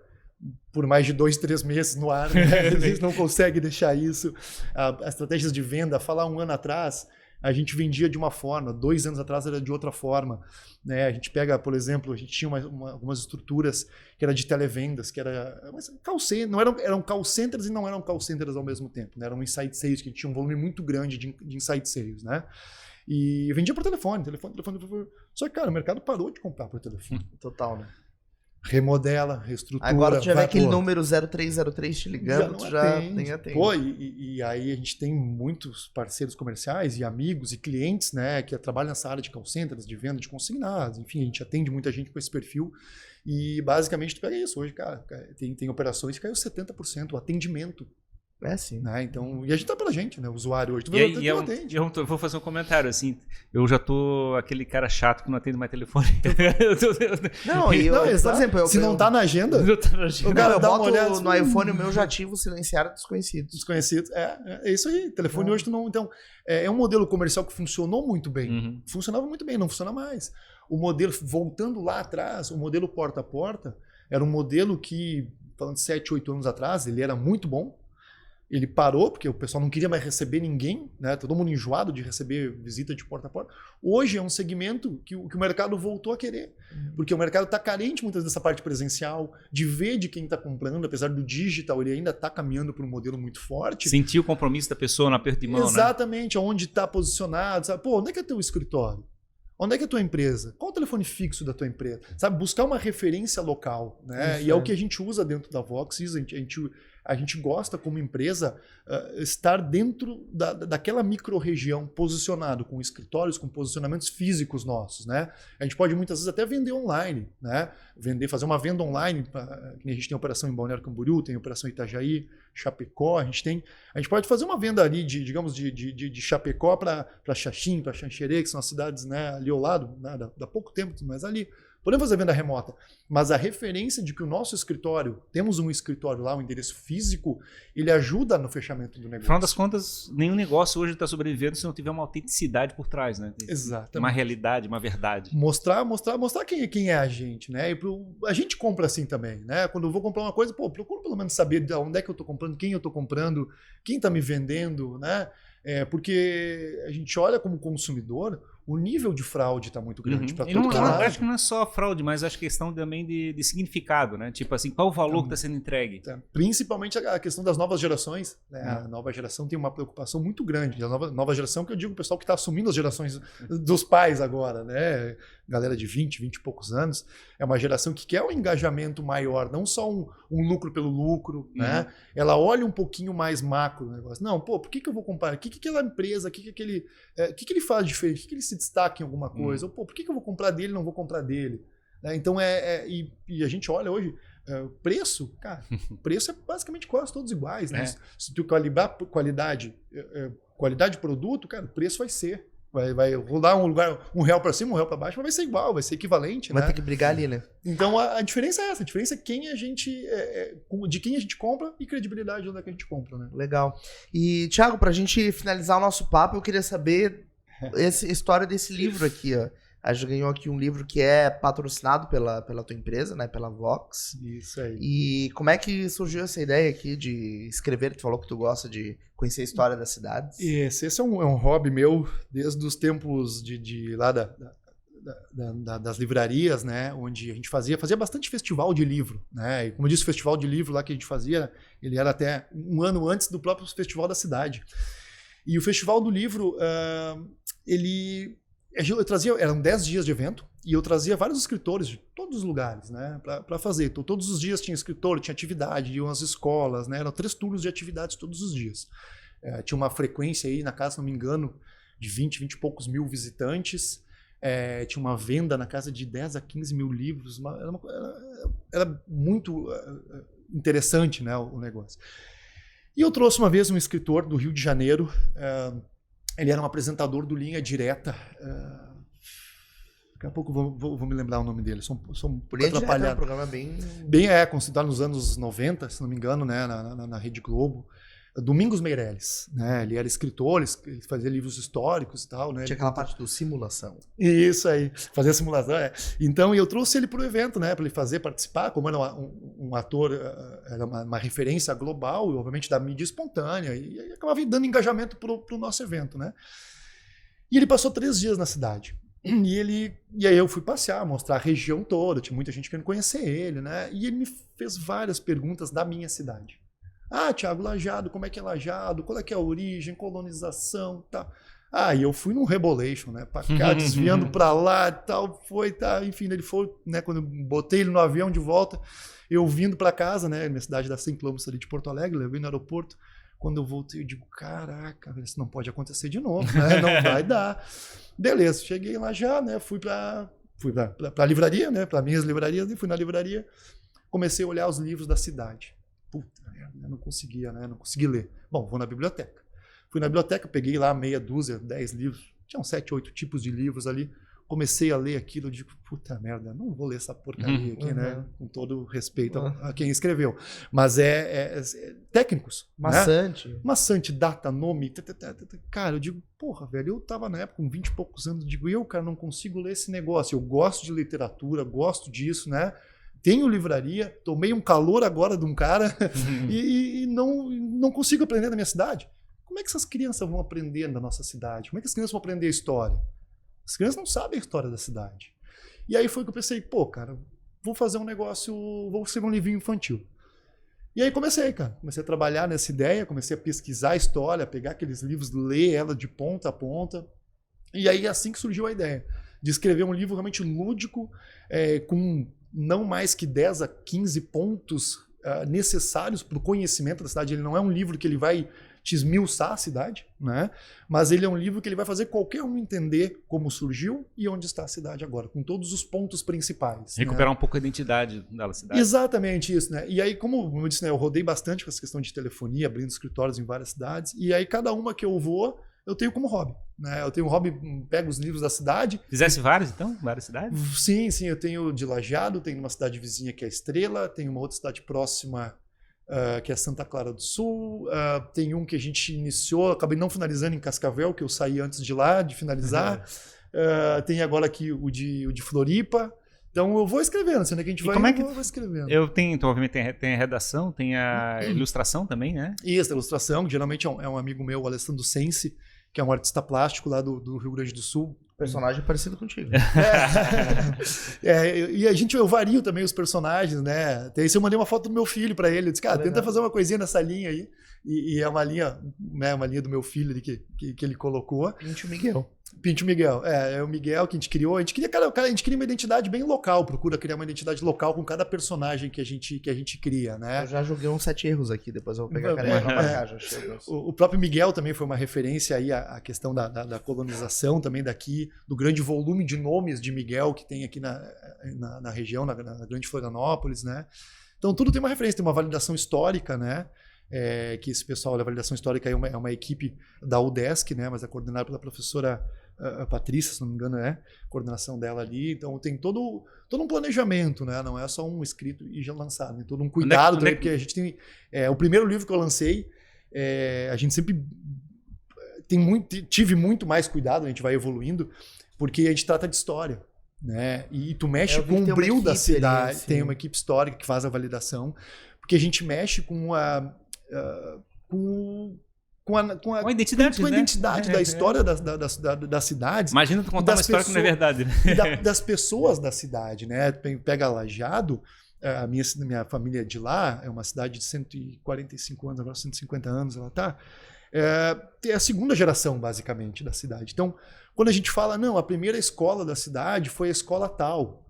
por mais de 2, 3 meses no ar. Né? A gente não consegue deixar isso. As estratégias de venda, falar um ano atrás, a gente vendia de uma forma, 2 anos atrás era de outra forma. Né? A gente pega, por exemplo, a gente tinha algumas estruturas que era de televendas, que era call center, eram call centers e não eram call centers ao mesmo tempo. Né? Eram inside sales, que a gente tinha um volume muito grande de inside sales. Né? E vendia por telefone. Só que, cara, o mercado parou de comprar por telefone. Total, né? Remodela, reestrutura. Agora tu já vê aquele número 0303 te ligando, tu já tem atende. Pô, e aí a gente tem muitos parceiros comerciais e amigos e clientes, né, que trabalham nessa área de call centers, de venda de consignados, enfim, a gente atende muita gente com esse perfil e basicamente tu pega isso. Hoje, cara, tem operações que caiu 70% o atendimento. É sim. Né? Então, e a gente tá pela gente, né? O usuário hoje. Eu vou fazer um comentário, assim. Eu já tô aquele cara chato que não atende mais telefone. Não, por exemplo, se não tá na agenda, não tá na agenda. Eu boto no iPhone o meu já ativo silenciar desconhecidos. Desconhecidos. É isso aí. Telefone hoje tu não. Então, é um modelo comercial que funcionou muito bem. Uhum. Funcionava muito bem, não funciona mais. O modelo, voltando lá atrás, o modelo porta a porta era um modelo que, falando de 7, 8 anos atrás, ele era muito bom. Ele parou, porque o pessoal não queria mais receber ninguém, né? Todo mundo enjoado de receber visita de porta a porta. Hoje é um segmento que o mercado voltou a querer, porque o mercado está carente muitas vezes dessa parte presencial, de ver de quem está comprando, apesar do digital, ele ainda está caminhando para um modelo muito forte. Sentir o compromisso da pessoa no aperto de mão, exatamente, né? Onde está posicionado, sabe? Pô, onde é que é teu escritório? Onde é que é a tua empresa? Qual o telefone fixo da tua empresa? Sabe, buscar uma referência local, né? Isso, e é o que a gente usa dentro da Vox. A gente gosta, como empresa, estar dentro daquela micro-região, posicionado com escritórios, com posicionamentos físicos nossos. Né? A gente pode muitas vezes até vender online, né? Fazer uma venda online, que a gente tem operação em Balneário Camboriú, tem operação em Itajaí, Chapecó, a gente pode fazer uma venda ali, de Chapecó para Xaxim, para Xanxerê, que são as cidades, né, ali ao lado, né, dá pouco tempo, mas ali, Podemos fazer venda remota, mas a referência de que o nosso escritório, temos um escritório lá, um endereço físico, ele ajuda no fechamento do negócio. Afinal das contas, nenhum negócio hoje está sobrevivendo se não tiver uma autenticidade por trás, né? Exatamente. Uma realidade, uma verdade. Mostrar quem é a gente, né? A gente compra assim também, né? Quando eu vou comprar uma coisa, procuro pelo menos saber de onde é que eu estou comprando, quem eu estou comprando, quem está me vendendo, né? Porque a gente olha como consumidor, o nível de fraude está muito grande para todo lado. Acho que não é só fraude, mas acho que é questão também de significado, né? Tipo assim, qual o valor que está sendo entregue? Principalmente a questão das novas gerações, né? A nova geração tem uma preocupação muito grande. A nova geração, que eu digo o pessoal que está assumindo as gerações dos pais agora, né? Galera de 20 e poucos anos, é uma geração que quer um engajamento maior, não só um lucro pelo lucro, né? Ela olha um pouquinho mais macro no negócio. Não, por que eu vou comprar? O que aquela empresa, o que ele faz diferente? O que ele se destaca em alguma coisa? Ou, por que eu vou comprar dele e não vou comprar dele? Né? Então, e a gente olha hoje, preço, cara, preço é basicamente quase todos iguais, né? Se tu calibrar qualidade de produto, cara, o preço vai ser. Vai rolar um real para cima, um real para baixo, mas vai ser igual, vai ser equivalente. Vai né? ter que brigar ali, né? Então a diferença é essa, a diferença é quem a gente, de quem a gente compra e credibilidade de onde é que a gente compra, né? Legal. E, Thiago, pra gente finalizar o nosso papo, eu queria saber essa história desse livro aqui, ó. A gente ganhou aqui um livro que é patrocinado pela tua empresa, né? Pela Vox. Isso aí. E como é que surgiu essa ideia aqui de escrever? Tu falou que tu gosta de conhecer a história das cidades. Esse é um hobby meu desde os tempos de lá das livrarias, né? Onde a gente fazia bastante festival de livro, né? E como eu disse, o festival de livro lá que a gente fazia, ele era até um ano antes do próprio festival da cidade. E o festival do livro, eu trazia, eram 10 dias de evento, e eu trazia vários escritores de todos os lugares, né, para fazer. Então, todos os dias tinha escritor, tinha atividade, iam às escolas, né, eram 3 turnos de atividades todos os dias. Tinha uma frequência aí na casa, se não me engano, de 20 e poucos mil visitantes. Tinha uma venda na casa de 10 a 15 mil livros. Era muito interessante, né, o negócio. E eu trouxe uma vez um escritor do Rio de Janeiro. Ele era um apresentador do Linha Direta. Daqui a pouco vou me lembrar o nome dele. Sou um pouco atrapalhado. É um programa bem considerado nos anos 90, se não me engano, né, na Rede Globo. Domingos Meirelles, né? Ele era escritor, ele fazia livros históricos e tal, né? Tinha aquela parte do simulação. Isso aí, fazia simulação, Então, eu trouxe ele para o evento, né? Para ele participar, como era um ator, era uma referência global, e obviamente da mídia espontânea, e acabava dando engajamento para o nosso evento, né? E ele passou 3 dias na cidade. E aí eu fui passear, mostrar a região toda, tinha muita gente querendo conhecer ele, né? E ele me fez várias perguntas da minha cidade. Thiago, Lajeado, como é que é Lajeado? Qual é que é a origem, colonização, tal. E eu fui num rebolation, né? Pra cá, desviando pra lá e tal, enfim, ele foi, né? Quando eu botei ele no avião de volta, eu vindo pra casa, né? Minha cidade dá 100 km ali de Porto Alegre, levei no aeroporto. Quando eu voltei, eu digo, caraca, isso não pode acontecer de novo, né? Não vai dar. Beleza, cheguei lá já, né? Fui pra livraria, né? Pra minhas livrarias, e fui na livraria, comecei a olhar os livros da cidade. Puta merda, não conseguia, né? Não consegui ler. Bom, vou na biblioteca. Fui na biblioteca, peguei lá meia dúzia, 10 livros. Tinham 7, 8 tipos de livros ali. Comecei a ler aquilo, eu digo, puta merda, não vou ler essa porcaria aqui, né? Com todo respeito a quem escreveu. Mas técnicos. Maçante. Né? Maçante, data, nome. Cara, eu digo, porra, velho, eu tava na época com 20 e poucos anos, digo, cara, não consigo ler esse negócio. Eu gosto de literatura, gosto disso, né? Tenho livraria, tomei um calor agora de um cara e não consigo aprender na minha cidade. Como é que essas crianças vão aprender na nossa cidade? Como é que as crianças vão aprender a história? As crianças não sabem a história da cidade. E aí foi que eu pensei, cara, vou fazer um negócio, vou escrever um livrinho infantil. E aí comecei a trabalhar nessa ideia, comecei a pesquisar a história, pegar aqueles livros, ler ela de ponta a ponta. E aí assim que surgiu a ideia de escrever um livro realmente lúdico, com não mais que 10 a 15 pontos necessários para o conhecimento da cidade. Ele não é um livro que ele vai te esmiuçar a cidade, né? Mas ele é um livro que ele vai fazer qualquer um entender como surgiu e onde está a cidade agora, com todos os pontos principais. Recuperar um pouco a identidade da cidade. Exatamente isso, né? E aí, como eu disse, né, eu rodei bastante com essa questão de telefonia, abrindo escritórios em várias cidades, e aí cada uma que eu vou, eu tenho como hobby, né? Eu tenho um hobby, pego os livros da cidade. Fizesse vários, então? Várias cidades? Sim, eu tenho de Lajeado, tenho uma cidade vizinha que é Estrela, tenho uma outra cidade próxima que é Santa Clara do Sul, tem um que a gente iniciou, acabei não finalizando em Cascavel, que eu saí antes de lá, de finalizar. Tem agora aqui o de Floripa. Então eu vou escrevendo, sendo que a gente vai, eu vou escrevendo. Então, obviamente tem a redação, tem a ilustração também, né? Isso, a ilustração, que geralmente é um amigo meu, o Alessandro Sensi, que é um artista plástico lá do Rio Grande do Sul. Personagem parecido contigo. E eu vario também os personagens, né? Até isso eu mandei uma foto do meu filho pra ele. Eu disse, cara, tenta fazer uma coisinha nessa linha aí. E é uma linha, né, uma linha do meu filho ali que ele colocou. Pinto Miguel. É o Miguel que a gente criou. A gente cria uma identidade bem local, procura criar uma identidade local com cada personagem que a gente cria, né? Eu já joguei uns 7 erros aqui, depois eu vou pegar a caneca pra marcar, já chego. O próprio Miguel também foi uma referência aí à questão da colonização também daqui, do grande volume de nomes de Miguel que tem aqui na região, na grande Florianópolis, né? Então tudo tem uma referência, tem uma validação histórica, né? Que esse pessoal da validação histórica é uma equipe da UDESC, né? Mas é coordenada pela professora Patrícia, se não me engano, a coordenação dela ali. Então tem todo um planejamento, né? Não é só um escrito e já lançado, tem todo um cuidado também, porque a gente tem o primeiro livro que eu lancei, a gente sempre tive muito mais cuidado, a gente vai evoluindo, porque a gente trata de história, né? E tu mexe com o bril da cidade, ali, tem uma equipe histórica que faz a validação, porque a gente mexe com a identidade, com a identidade da história das cidades. Imagina tu contar uma história que não é verdade. Das pessoas da cidade, né? Pega Lajeado, a minha família de lá, é uma cidade de 145 anos, agora 150 anos ela tá. É a segunda geração, basicamente, da cidade. Então, quando a gente fala, não, a primeira escola da cidade foi a escola tal,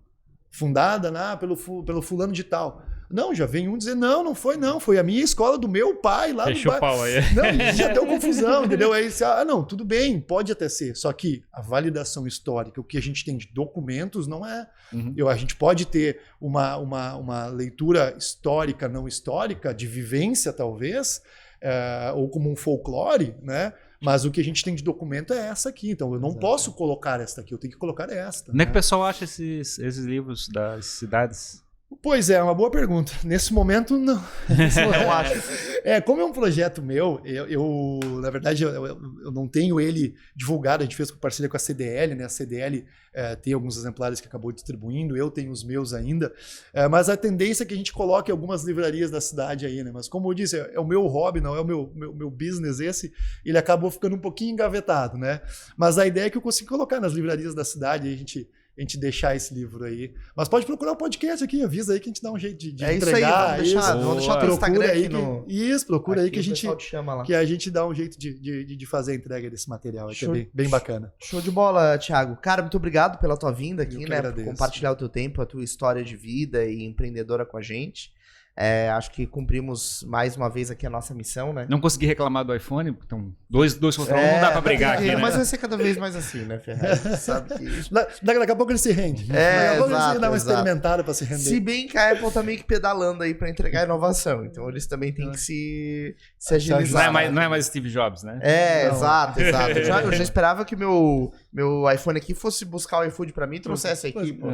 fundada pelo fulano de tal. Não, já vem um dizer, não foi a minha escola do meu pai lá Fechou no bairro. Pau aí. Não, já deu confusão, entendeu? Aí você, não, tudo bem, pode até ser. Só que a validação histórica, o que a gente tem de documentos, não é... A gente pode ter uma leitura histórica, não histórica, de vivência, talvez, ou como um folclore, né? Mas o que a gente tem de documento é essa aqui. Então eu não posso colocar esta aqui, eu tenho que colocar esta. Onde é que o pessoal acha esses livros das cidades? Pois é uma boa pergunta. Nesse momento, não. Não acho. Como é um projeto meu, eu na verdade, eu não tenho ele divulgado. A gente fez com parceria com a CDL, né? A CDL tem alguns exemplares que acabou distribuindo, eu tenho os meus ainda. Mas a tendência é que a gente coloque algumas livrarias da cidade aí, né? Mas como eu disse, é o meu hobby, não é o meu business esse. Ele acabou ficando um pouquinho engavetado, né? Mas a ideia é que eu consigo colocar nas livrarias da cidade e a gente deixar esse livro aí. Mas pode procurar o podcast aqui, avisa aí que a gente dá um jeito de entregar. Vamos deixar o teu Instagram aí procura aí que a gente dá um jeito de fazer a entrega desse material aí, que é bem bacana. Show de bola, Thiago. Cara, muito obrigado pela tua vinda aqui, né? Agradeço. Por compartilhar o teu tempo, a tua história de vida e empreendedora com a gente. Acho que cumprimos mais uma vez aqui a nossa missão, né? Não consegui reclamar do iPhone, então dois contra um, não dá pra brigar aqui, né? Mas vai ser cada vez mais assim, né, Ferraz? Sabe que... Daqui a pouco ele se rende. Daqui a pouco ele dá uma experimentada pra se render. Se bem que a Apple tá meio que pedalando aí pra entregar inovação, então eles também têm que se agilizar. Não é mais Steve Jobs, né? Exato. Eu já esperava que meu iPhone aqui fosse buscar o iFood pra mim e trouxesse aqui, pô.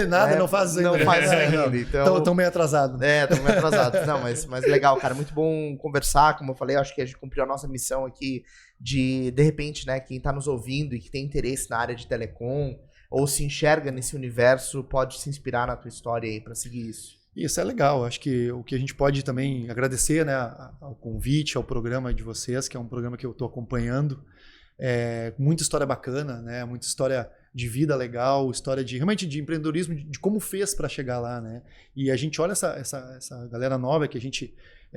Nada, não faz isso ainda. Não faz isso ainda, então... Tão meio atrasado. Tão meio atrasado. Não, mas legal, cara. Muito bom conversar. Como eu falei, acho que a gente cumpriu a nossa missão aqui de repente, né, quem tá nos ouvindo e que tem interesse na área de telecom ou se enxerga nesse universo, pode se inspirar na tua história aí pra seguir isso. Isso é legal. Acho que o que a gente pode também agradecer, né, ao convite, ao programa de vocês, que é um programa que eu tô acompanhando. Muita história bacana, né? Muita história de vida legal, história realmente de empreendedorismo, de como fez para chegar lá, né? E a gente olha essa galera nova que a gente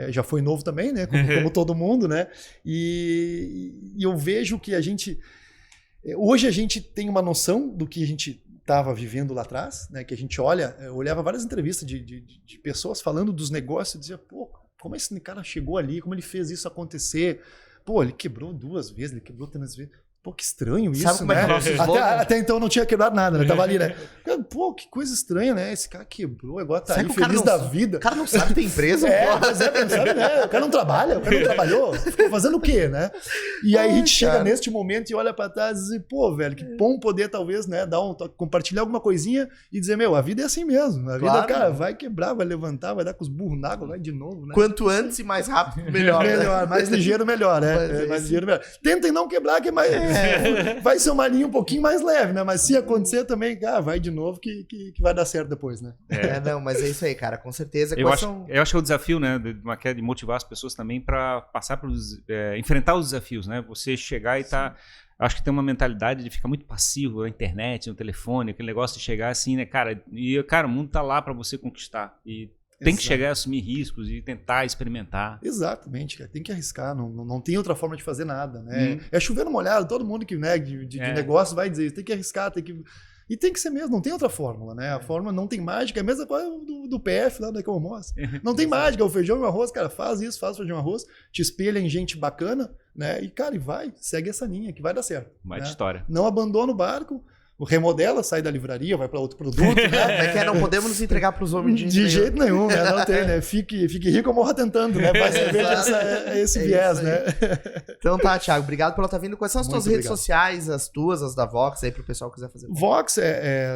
já foi novo também, né? Como todo mundo, né? E eu vejo que hoje a gente tem uma noção do que a gente estava vivendo lá atrás, né? Que a gente eu olhava várias entrevistas de pessoas falando dos negócios e dizia, pô, como esse cara chegou ali, como ele fez isso acontecer? Pô, ele quebrou 2 vezes, ele quebrou 3 vezes. Pô, que estranho isso, Sabe como é que é o nosso slogan? Até então eu não tinha quebrado nada, né? Tava ali, né? Pô, que coisa estranha, né? Esse cara quebrou, agora tá Será aí que o cara feliz não- da vida. O cara não sabe ter empresa, pô. Mas não sabe, né? O cara não trabalha, o cara não trabalhou, ficou fazendo o quê, né? E aí a gente chega neste momento e olha pra trás e diz, pô, velho, que bom poder talvez, né, compartilhar alguma coisinha e dizer, meu, a vida é assim mesmo. A vida, Claro. cara, vai quebrar, vai levantar, vai dar com os burros na água, vai de novo, né? Quanto antes e mais rápido, melhor. né? Melhor, mais ligeiro, melhor, né? Mas é Mais isso. ligeiro, melhor. Tentem não quebrar, que é mais, vai ser uma linha um pouquinho mais leve, né? Mas se acontecer também, vai de novo que vai dar certo depois, né? Não, mas é isso aí, cara, com certeza. Eu Quais acho, são- eu acho que é o desafio, né, de motivar as pessoas também para passar enfrentar os desafios, né? Você chegar e tá, acho que tem uma mentalidade de ficar muito passivo na internet, no telefone, aquele negócio de chegar assim, né, cara? E cara, o mundo tá lá para você conquistar e tem que Exato. chegar a assumir riscos e tentar experimentar. Exatamente, cara. Tem que arriscar, não tem outra forma de fazer nada, né? É chover no molhado, todo mundo que, né, de negócio vai dizer isso, tem que arriscar, e tem que ser mesmo, não tem outra fórmula, né? A fórmula não tem mágica, é a mesma coisa do PF lá da que eu almoço. Não tem mágica, o feijão e o arroz, cara, faz isso, faz o feijão e arroz, te espelha em gente bacana, né? E, cara, segue essa linha que vai dar certo. Mais né? história. Não abandona o barco, remodela, sai da livraria, vai para outro produto, né? Como é que é? Não podemos nos entregar pros homens De jeito nenhum, né? Não tem, né? Fique rico ou morra tentando, né? Vai saber esse viés, isso aí. né? Então tá, Thiago, obrigado por estar vindo. Quais são as tuas Muito redes obrigado. sociais, as tuas, as da Vox, aí pro pessoal que quiser fazer. Vox,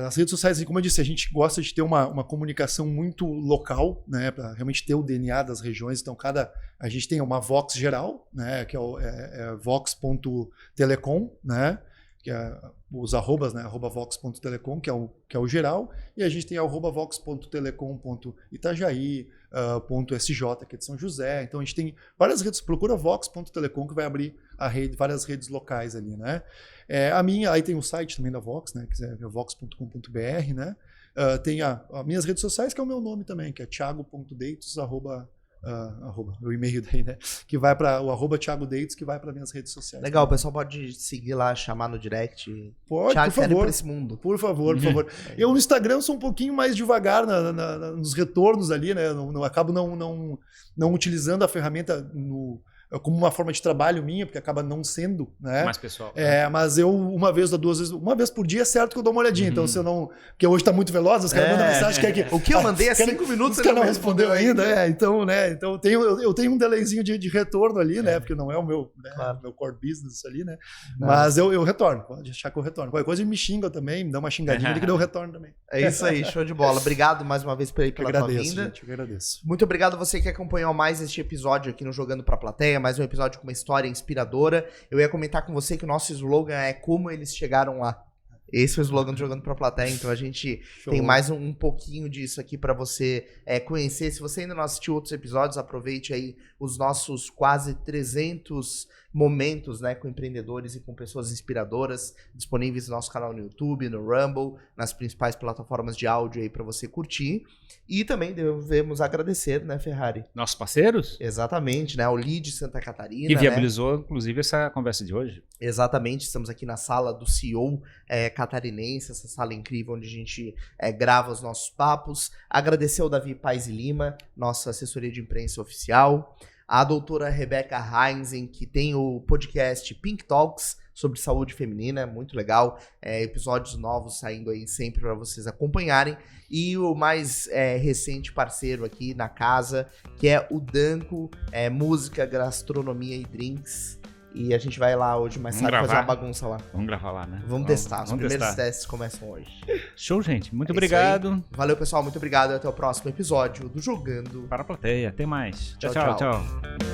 as redes sociais, assim, como eu disse, a gente gosta de ter uma comunicação muito local, né? Para realmente ter o DNA das regiões. Então, a gente tem uma Vox geral, né? Que é vox.telecom, né? Que é os arrobas, né? @vox.telecom, que é o geral, e a gente tem @vox.telecom.itajaí, .sj, que é de São José. Então a gente tem várias redes, procura vox.telecom que vai abrir várias redes locais ali, né? Aí tem o site também da Vox, né? Que é vox.com.br, né? Tem as minhas redes sociais, que é o meu nome também, que é thiago.deitos, o e-mail daí, né? Que vai para o @Thiago Deitos, que vai para minhas redes sociais. Legal, o pessoal pode seguir lá, chamar no direct. Pode, Thiago, por quero ir favor. pra esse mundo. Por favor, por favor. Eu no Instagram sou um pouquinho mais devagar nos retornos ali, né? Acabo não utilizando a ferramenta como uma forma de trabalho minha, porque acaba não sendo, né? Mais pessoal. Mas eu, uma vez por dia é certo que eu dou uma olhadinha. Então, se eu não. Porque hoje tá muito veloz, os caras mandam mensagem O que eu mandei há 5 minutos, os caras não respondeu ainda. Então, né? Então eu tenho um delayzinho de retorno ali, né? Porque não é o meu, né, Claro. meu core business ali, né? Não. Mas eu retorno, pode achar que eu retorno. Qualquer coisa me xinga também, me dá uma xingadinha ali que eu retorno também. É isso aí, show de bola. Obrigado mais uma vez pela tua Agradeço, vinda. gente, eu agradeço. Muito obrigado a você que acompanhou mais este episódio aqui no Jogando Pra Plateia, mais um episódio com uma história inspiradora. Eu ia comentar com você que o nosso slogan é como eles chegaram lá. Esse é o slogan do Jogando Pra Plateia, então a gente tem mais um pouquinho disso aqui pra você conhecer. Se você ainda não assistiu outros episódios, aproveite aí os nossos quase 300 momentos, né, com empreendedores e com pessoas inspiradoras disponíveis no nosso canal no YouTube, no Rumble, nas principais plataformas de áudio aí pra você curtir. E também devemos agradecer, né, Ferrari? Nossos parceiros? Exatamente, né? O Lead Santa Catarina. Que né? viabilizou, inclusive, essa conversa de hoje. Exatamente, estamos aqui na sala do CEO catarinense, essa sala incrível onde a gente grava os nossos papos. Agradecer ao Davi Paes e Lima, nossa assessoria de imprensa oficial. A doutora Rebeca Heinzen, que tem o podcast Pink Talks sobre saúde feminina, muito legal. Episódios novos saindo aí sempre para vocês acompanharem. E o mais recente parceiro aqui na casa, que é o Danco, música, gastronomia e drinks. E a gente vai lá hoje mais tarde fazer uma bagunça lá. Vamos gravar lá, né? Vamos testar. Os vamos primeiros testar. testes começam hoje. Show, gente. Muito É isso obrigado. Valeu, pessoal. Muito obrigado. E até o próximo episódio do Jogando Para a plateia. Até mais. Tchau, tchau. tchau. tchau.